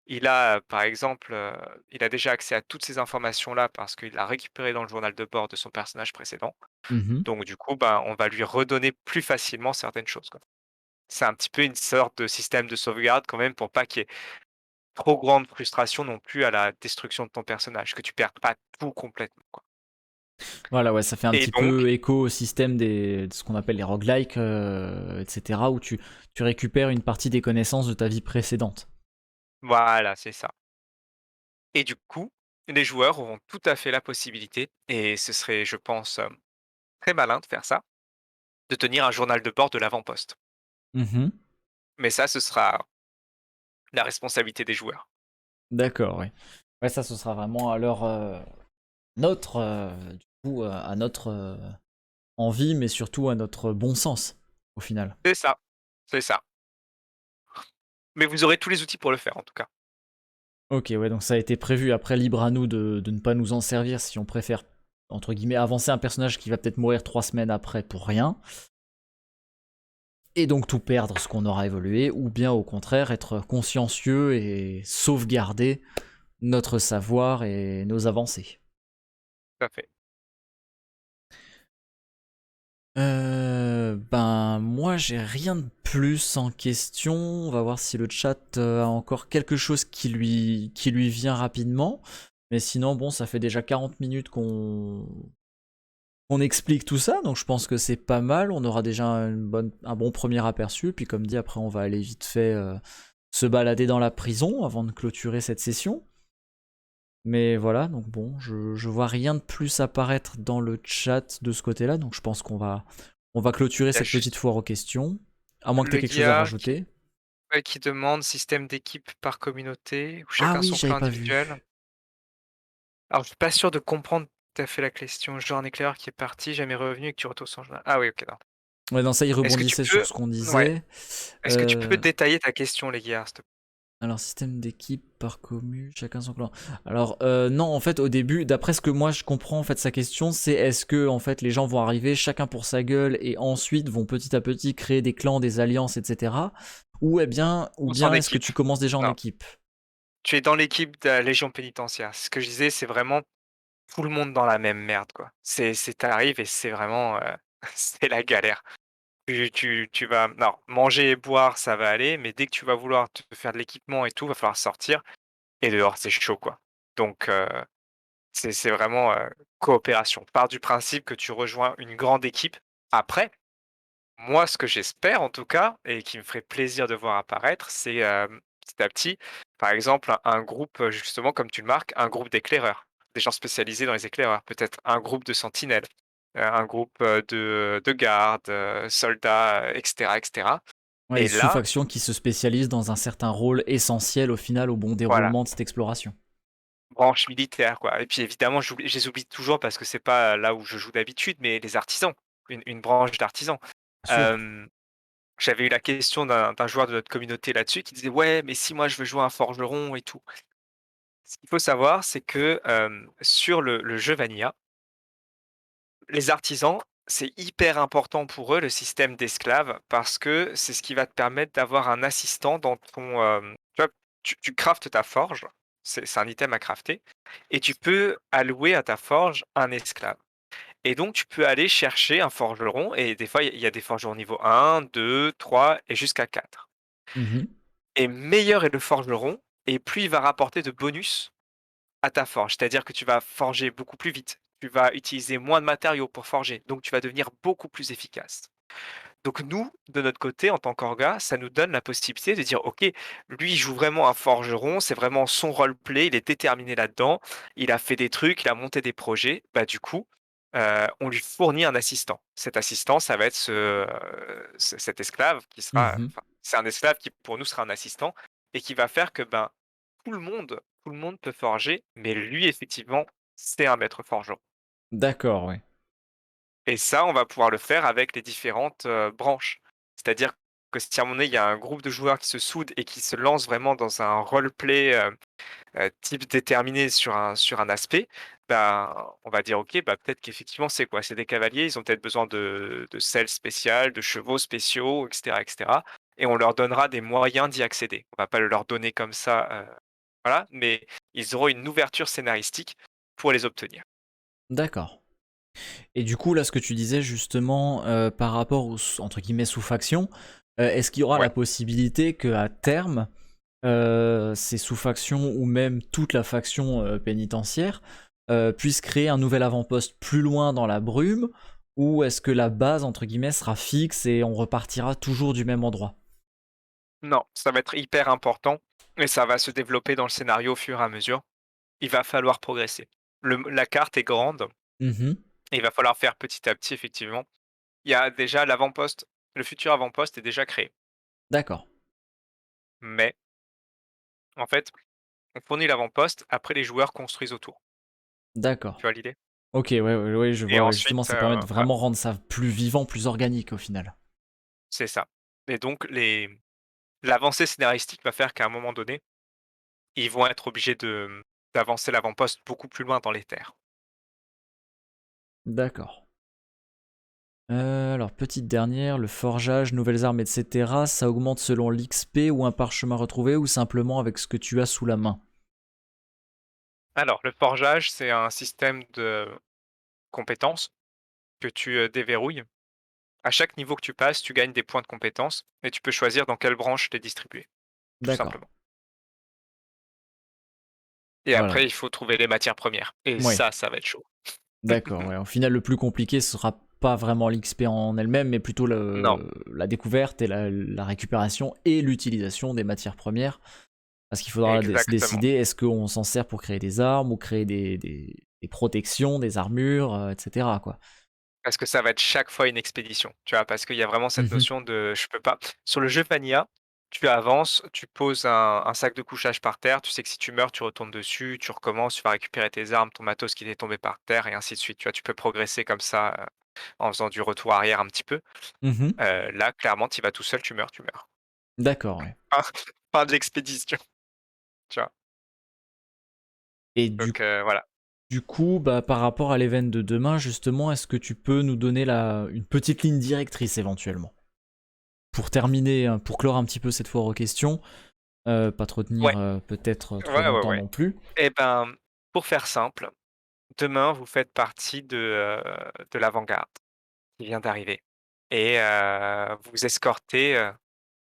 il a, par exemple, il a déjà accès à toutes ces informations-là parce qu'il a récupéré dans le journal de bord de son personnage précédent». Mhm. Donc du coup, ben, on va lui redonner plus facilement certaines choses, quoi. C'est un petit peu une sorte de système de sauvegarde quand même pour pas qu'il y ait trop grande frustration non plus à la destruction de ton personnage, que tu perdes pas tout complètement, quoi. Voilà, ouais, ça fait un Et petit donc peu écho au système de ce qu'on appelle les roguelikes, etc., où tu récupères une partie des connaissances de ta vie précédente. voilà, c'est ça. Et du coup, les joueurs auront tout à fait la possibilité et ce serait, je pense, très malin de faire ça, de tenir un journal de bord de l'avant-poste. Mhm. Mais ça, ce sera la responsabilité des joueurs. D'accord, oui. Ouais, ça, ce sera vraiment à leur notre, du coup, à notre envie, mais surtout à notre bon sens, au final. C'est ça, c'est ça. Mais vous aurez tous les outils pour le faire, en tout cas. Ok, ouais, donc ça a été prévu. Après, libre à nous de ne pas nous en servir si on préfère, entre guillemets, avancer un personnage qui va peut-être mourir 3 semaines après pour rien, et donc tout perdre ce qu'on aura évolué, ou bien au contraire être consciencieux et sauvegarder notre savoir et nos avancées. Tout à fait. Ben moi j'ai rien de plus en question. On va voir si le chat a encore quelque chose qui lui vient rapidement. Mais sinon bon, ça fait déjà 40 minutes qu'on explique tout ça, donc je pense que c'est pas mal. On aura déjà un bon premier aperçu. Puis comme dit, après on va aller vite fait se balader dans la prison avant de clôturer cette session. Mais voilà, donc bon, je vois rien de plus apparaître dans le chat de ce côté-là, donc je pense On va clôturer Il y a cette petite juste foire aux questions. À moins que tu aies le quelque chose à gars qui rajouter. ouais, qui demande système d'équipe par communauté ou Ah chacun oui, son j'avais clan pas individuel? vu. Alors, je suis pas sûr de comprendre tout à fait la question. Genre un éclaireur qui est parti, jamais revenu et que tu retournes son chemin. Ah oui, OK, non. Ouais, non, ça, il Est-ce que tu rebondissait sur peux ce qu'on ouais, disait. est-ce que tu peux Euh, détailler ta question, les gars, s'il te plaît? Alors, système d'équipe par commu, chacun son clan. Alors, non, en fait, au début, d'après ce que moi je comprends, en fait, sa question, c'est est-ce que, en fait, les gens vont arriver chacun pour sa gueule et ensuite vont petit à petit créer des clans, des alliances, etc. Ou Tous en bien est-ce que équipe. tu commences déjà en Non, équipe? tu es dans l'équipe de la Légion pénitentiaire. Ce que je disais, c'est vraiment tout le monde dans la même merde, quoi. C'est tu et c'est vraiment, c'est la galère. Tu vas non, manger et boire, ça va aller, mais dès que tu vas vouloir te faire de l'équipement et tout, va falloir sortir et dehors, c'est chaud, quoi. Donc c'est vraiment, coopération. Pars du principe que tu rejoins une grande équipe. Après, moi, ce que j'espère en tout cas et qui me ferait plaisir de voir apparaître, c'est, petit à petit, par exemple, un groupe, justement comme tu le marques, un groupe d'éclaireurs, des gens spécialisés dans les éclaireurs, peut-être un groupe de sentinelles, un groupe, de gardes, soldats, et cetera et cetera Ouais, une et là, sous-faction qui se spécialise dans un certain rôle essentiel au final au bon voilà, déroulement de cette exploration. branche militaire, quoi et puis évidemment, je les oublie toujours parce que c'est pas là où je joue d'habitude, mais les artisans, une branche d'artisans. Bien sûr. Hem J'avais eu la question d'un joueur de notre communauté là-dessus qui disait: «Ouais, mais si moi je veux jouer un forgeron et tout». Ce qu'il faut savoir, c'est que, sur le jeu Vanilla, les artisans, c'est hyper important pour eux le système d'esclaves parce que c'est ce qui va te permettre d'avoir un assistant dans ton, tu vois, tu craftes ta forge, c'est un item à crafter et tu peux allouer à ta forge un esclave et donc tu peux aller chercher un forgeron et des fois il y a des forgerons niveau 1, 2, 3 et jusqu'à 4. Mhm. Et meilleur est le forgeron, et plus il va rapporter de bonus à ta forge. C'est-à-dire que tu vas forger beaucoup plus vite, tu vas utiliser moins de matériaux pour forger, donc tu vas devenir beaucoup plus efficace. Donc nous, de notre côté, en tant qu'orga, ça nous donne la possibilité de dire: «OK, lui, il joue vraiment un forgeron, c'est vraiment son roleplay, il est déterminé là-dedans, il a fait des trucs, il a monté des projets». Bah, du coup, on lui fournit un assistant. Cet assistant, ça va être cet esclave qui sera Mhm. enfin, c'est un esclave qui, pour nous, sera un assistant et qui va faire que, ben, tout le monde peut forger, mais lui, effectivement, c'est un maître forgeron. D'accord, ouais. Et ça, on va pouvoir le faire avec les différentes, branches. C'est-à-dire que si à un moment donné, il y a un groupe de joueurs qui se soudent et qui se lancent vraiment dans un roleplay, type déterminé sur un aspect, ben, on va dire: «OK, bah, peut-être qu'effectivement c'est quoi? C'est des cavaliers, ils ont peut-être besoin de selles spéciales, de chevaux spéciaux et cetera» et on leur donnera des moyens d'y accéder. On va pas le leur donner comme ça, voilà, mais ils auront une ouverture scénaristique pour les obtenir. D'accord. Et du coup, là, ce que tu disais justement par rapport aux entre guillemets sous-factions, est-ce qu'il y aura Ouais. la possibilité que à terme, ces sous-factions ou même toute la faction pénitentiaire puisse créer un nouvel avant-poste plus loin dans la brume, ou est-ce que la base entre guillemets sera fixe et on repartira toujours du même endroit? Non, ça va être hyper important et ça va se développer dans le scénario au fur et à mesure. Il va falloir progresser. La carte est grande Mhm. et il va falloir faire petit à petit, effectivement. Il y a déjà l'avant-poste, le futur avant-poste est déjà créé. D'accord, Mais en fait, on fournit l'avant-poste, après les joueurs construisent autour. Tu d'accord. vois l'idée? Ok, ouais, ouais, ouais, je Et vois. Ouais, justement, ensuite, ça permet de voilà, vraiment rendre ça plus vivant, plus organique au final. c'est ça. Et donc l'avancée scénaristique va faire qu'à un moment donné, ils vont être obligés d'avancer l'avant-poste beaucoup plus loin dans les terres. D'accord. Alors, petite dernière, le forgeage, nouvelles armes, etc. Ça augmente selon l'XP ou un parchemin retrouvé ou simplement avec ce que tu as sous la main? Alors, le forgeage, c'est un système de compétences que tu, déverrouilles. À chaque niveau que tu passes, tu gagnes des points de compétences et tu peux choisir dans quelle branche les distribuer, tout D'accord. simplement. Et Voilà. après, il faut trouver les matières premières et Ouais, ça va être chaud. d'accord. Ouais. Au final, le plus compliqué, ce sera pas vraiment l'XP en elle-même, mais plutôt Non, la découverte et la récupération et l'utilisation des matières premières. Parce qu'il faudra se exactement. décider, est-ce qu'on s'en sert pour créer des armes ou créer des protections, des armures, etc. quoi. Parce que ça va être chaque fois une expédition, tu vois? Parce qu'il y a vraiment cette Mhm. notion de je peux pas sur le jeu Vanilla, tu avances, tu poses un sac de couchage par terre, tu sais que si tu meurs, tu retournes dessus, tu recommences, tu vas récupérer tes armes, ton matos qui est tombé par terre et ainsi de suite, tu vois? Tu peux progresser comme ça, en faisant du retour arrière un petit peu. Mhm. Là, clairement, tu y vas tout seul, tu meurs, tu meurs. D'accord, ouais. Fin fin de l'expédition, tu vois? Et Donc voilà. du coup, bah, par rapport à l'event de demain, justement, est-ce que tu peux nous donner une petite ligne directrice éventuellement? Pour terminer, pour clore un petit peu cette foire aux questions, pas te retenir Ouais, peut-être trop ouais, ouais, longtemps ouais. non plus. Et ben, pour faire simple, demain, vous faites partie de l'avant-garde qui vient d'arriver et vous escortez,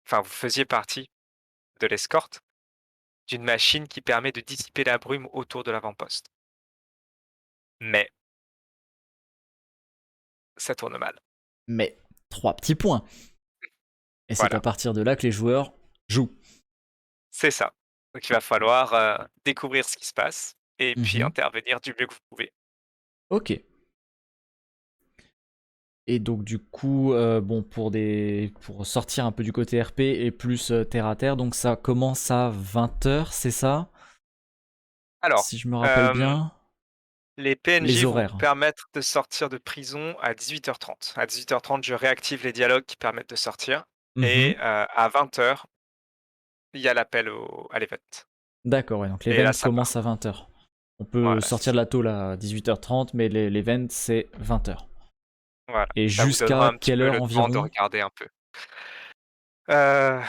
enfin, vous faisiez partie de l'escorte d'une machine qui permet de dissiper la brume autour de l'avant-poste. Mais ça tourne mal. Mais 3 petits points. Et c'est à Voilà, partir de là que les joueurs jouent. c'est ça. Donc il va falloir, découvrir ce qui se passe et puis Mhm. intervenir du mieux que vous pouvez. Ok. Et donc du coup, bon, pour sortir un peu du côté RP et plus terre à terre, donc ça commence à 20 h, c'est ça? Alors, Si je me rappelle hem, bien, les PNJ les vont vous horaires. permettre de sortir de prison à 18h30. À 18h30, je réactive les dialogues qui permettent de sortir et Mhm. à 20h, il y a l'appel au à l'event D'accord, ouais, donc et l'event là, ça commence part. à 20 h. On peut Voilà, c'est sortir de ça. la tôle à 18 h 30, mais l'event c'est 20 h. Voilà, Et ça vous donnera jusqu'à un petit quelle peu heure le temps de environ? regarder un peu. Heu,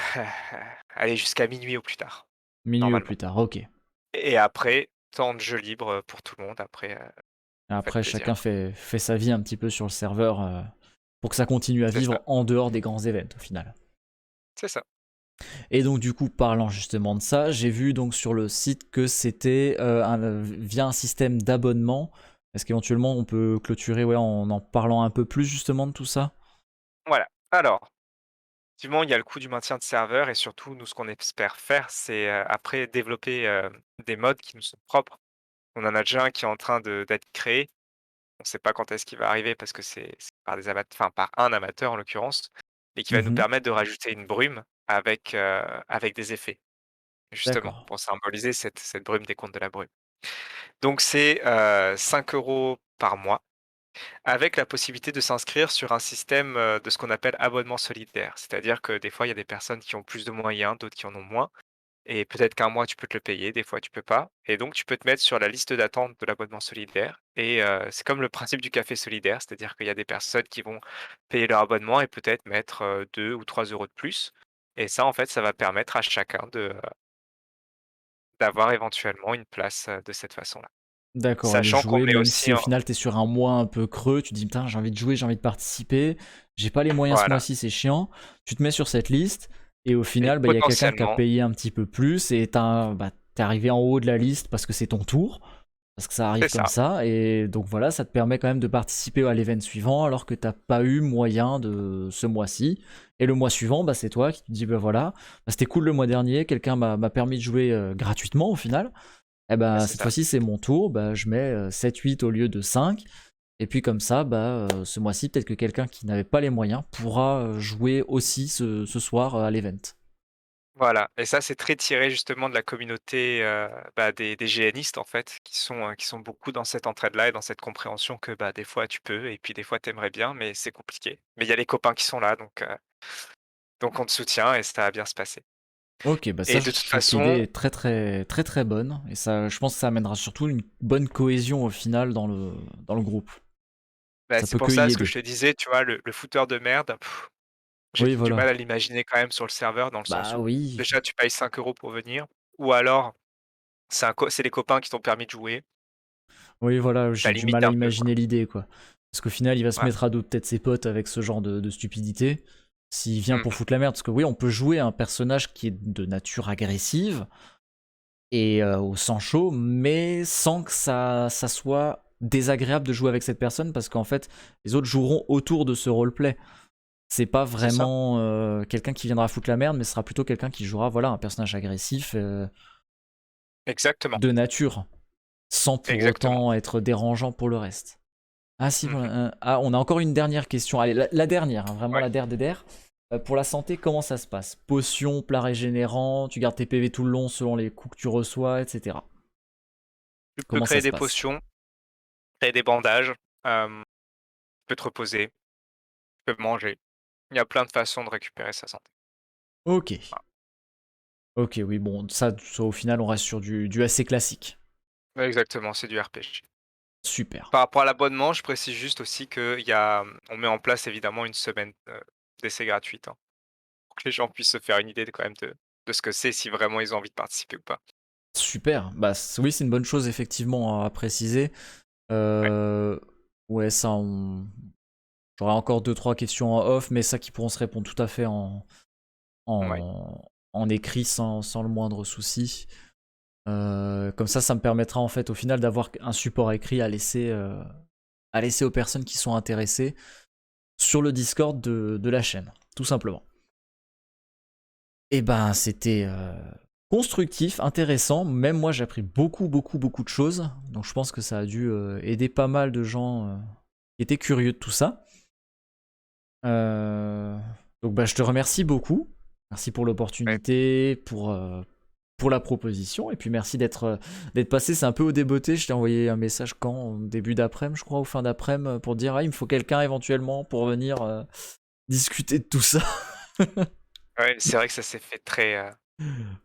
allez jusqu'à minuit au plus tard, Minuit au normalement plus tard, ok. et après, temps de jeu libre, pour tout le monde après, faites Après, plaisir, chacun quoi. fait sa vie un petit peu sur le serveur pour que ça continue à C'est ça, vivre en dehors des grands événements au final. c'est ça. Et donc du coup, parlant justement de ça, j'ai vu donc sur le site que c'était via un système d'abonnement. Est-ce qu'éventuellement on peut clôturer, ouais, en parlant un peu plus justement de tout ça? Voilà. Alors, effectivement, il y a le coût du maintien de serveur et surtout, nous, ce qu'on espère faire, c'est, après développer, des mods qui nous sont propres. On en a déjà un qui est en train d'être créé. On ne sait pas quand est-ce qu'il va arriver parce que c'est par des enfin, par un amateur en l'occurrence, et qui va nous Mhm. permettre de rajouter une brume avec des effets, justement, D'accord. pour symboliser cette brume des contes de la brume. Donc c'est, 5 € par mois, avec la possibilité de s'inscrire sur un système, de ce qu'on appelle abonnement solidaire. C'est-à-dire que des fois, il y a des personnes qui ont plus de moyens, d'autres qui en ont moins et peut-être qu'un mois tu peux te le payer, des fois tu peux pas et donc tu peux te mettre sur la liste d'attente de l'abonnement solidaire et c'est comme le principe du café solidaire, c'est-à-dire qu'il y a des personnes qui vont payer leur abonnement et peut-être mettre, 2 ou 3 € de plus et ça, en fait, ça va permettre à chacun d'avoir éventuellement une place, de cette façon-là. D'accord, et de Sachant qu'on jouer, met même aussi si au en final t'es sur un mois un peu creux, tu te dis putain j'ai envie de jouer, j'ai envie de participer, j'ai pas les moyens ce voilà mois-ci, c'est chiant. Tu te mets sur cette liste et au et final bah, il y a quelqu'un qui a potentiellement payé un petit peu plus et t'es arrivé en haut de la liste parce que c'est ton tour, parce que ça c'est arrive comme ça, ça, et donc voilà, ça te permet quand même de participer à l'event suivant alors que t'as pas eu moyen de ce mois-ci. Et le mois suivant, bah, c'est toi qui te dis bah voilà, bah, c'était cool le mois dernier, quelqu'un m'a permis de jouer gratuitement au final. Eh bah, ben, c'est cette ça. fois-ci, c'est mon tour. Bah, je mets 7-8 au lieu de 5. Et puis comme ça, bah, ce mois-ci, peut-être que quelqu'un qui n'avait pas les moyens pourra jouer aussi ce soir à l'event. Voilà et ça, c'est très tiré justement de la communauté, bah, des GNistes en fait, qui sont beaucoup dans cette entraide-là et dans cette compréhension que, bah, des fois tu peux et puis des fois tu aimerais bien, mais c'est compliqué. Mais il y a les copains qui sont là donc on te soutient et ça va bien se passer Ok, bah ça, et je de toute trouve que façon, l'idée est très très très très bonne. Et ça, je pense que ça amènera surtout une bonne cohésion au final dans le groupe. bah, Ça c'est peut pour que y ça ce que je aider. te disais, tu vois, le footeur de merde, j'ai Oui, du voilà. mal à l'imaginer quand même sur le serveur dans le sens Bah où oui. déjà tu payes 5 € pour venir ou alors c'est les copains qui t'ont permis de jouer. Oui, voilà, Tu j'ai du limites mal à un peu, quoi. imaginer l'idée, quoi. Parce qu'au final, il va se Voilà. mettre à dos peut-être ses potes avec ce genre de stupidité. S'il vient pour Mmh. foutre la merde, parce que oui, on peut jouer un personnage qui est de nature agressive et au sang chaud, mais sans que ça soit désagréable de jouer avec cette personne, parce qu'en fait, les autres joueront autour de ce roleplay. C'est pas C'est ça, vraiment quelqu'un qui viendra foutre la merde, mais ce sera plutôt quelqu'un qui jouera, voilà, un personnage agressif exactement, de nature, sans pour exactement. autant être dérangeant pour le reste. Ah si, Mhm. ah, on a encore une dernière question. Allez, la dernière, hein, vraiment Ouais. la der de der. Pour la santé, comment ça se passe? Potions, plats régénérants, tu gardes tes PV tout le long selon les coups que tu reçois, etc. Tu peux Comment ça créer se des passe? potions, créer des bandages, tu peux te reposer, tu peux manger. Il y a plein de façons de récupérer sa santé. Ok. Voilà. Ok, oui, bon, ça, au final, on reste sur du assez classique. Ouais, exactement, c'est du RPG. Super. Par rapport à l'abonnement, je précise juste aussi on met en place évidemment une semaine, d'essai gratuite, hein, pour que les gens puissent se faire une idée quand même de ce que c'est, si vraiment ils ont envie de participer ou pas. Super. Bah oui, c'est une bonne chose effectivement à préciser. Ouais, Euh, ouais, ça, j'aurais encore deux trois questions en off, mais ça qui pourront se répondre tout à fait ouais, en écrit sans le moindre souci. Comme ça me permettra en fait au final d'avoir un support écrit à laisser aux personnes qui sont intéressées sur le Discord de la chaîne, tout simplement. Et ben c'était constructif, intéressant. Même moi j'ai appris beaucoup de choses. Donc je pense que ça a dû aider pas mal de gens qui étaient curieux de tout ça. Euh, donc bah, je te remercie beaucoup. Merci pour ouais. l'opportunité, pour la proposition. Et puis merci d'être passé. C'est un peu au débeauté. Je t'ai envoyé un message quand? Au début d'après-midi, je crois, ou fin d'après-midi, pour dire ah, il me faut quelqu'un éventuellement pour venir discuter de tout ça. Ouais, c'est vrai que ça s'est fait très,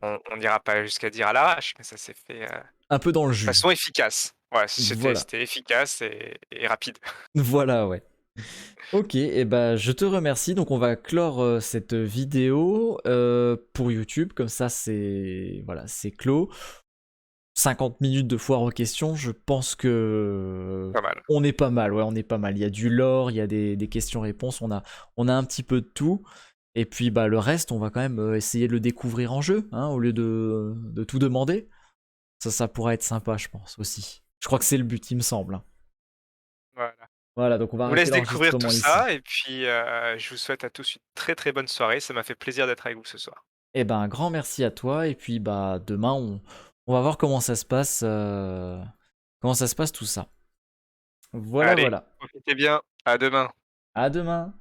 on n'ira pas jusqu'à dire à l'arrache, mais ça s'est fait, Un peu dans le jus. façon efficace. Ouais, Voilà. c'était efficace et rapide. Voilà, ouais. Ok, et ben je te remercie. Donc on va clore cette vidéo pour YouTube. Comme ça, c'est voilà, c'est clos. 50 minutes de foire aux questions, je pense que Pas mal. on est pas mal, ouais, on est pas mal. Il y a du lore, il y a des questions-réponses, on a un petit peu de tout. Et puis bah le reste, on va quand même essayer de le découvrir en jeu, hein, au lieu de tout demander. Ça pourrait être sympa, je pense aussi. Je crois que c'est le but, il me semble, hein. Voilà. Voilà, donc on va Je vous arrêter laisse découvrir tout l'enregistrement ici. ça et puis, je vous souhaite à tous une très, très bonne soirée. Ça m'a fait plaisir d'être avec vous ce soir. Eh ben un grand merci à toi. Et puis bah demain, on va voir comment ça se passe tout ça. Voilà, Allez, voilà. profitez bien. À demain. À demain.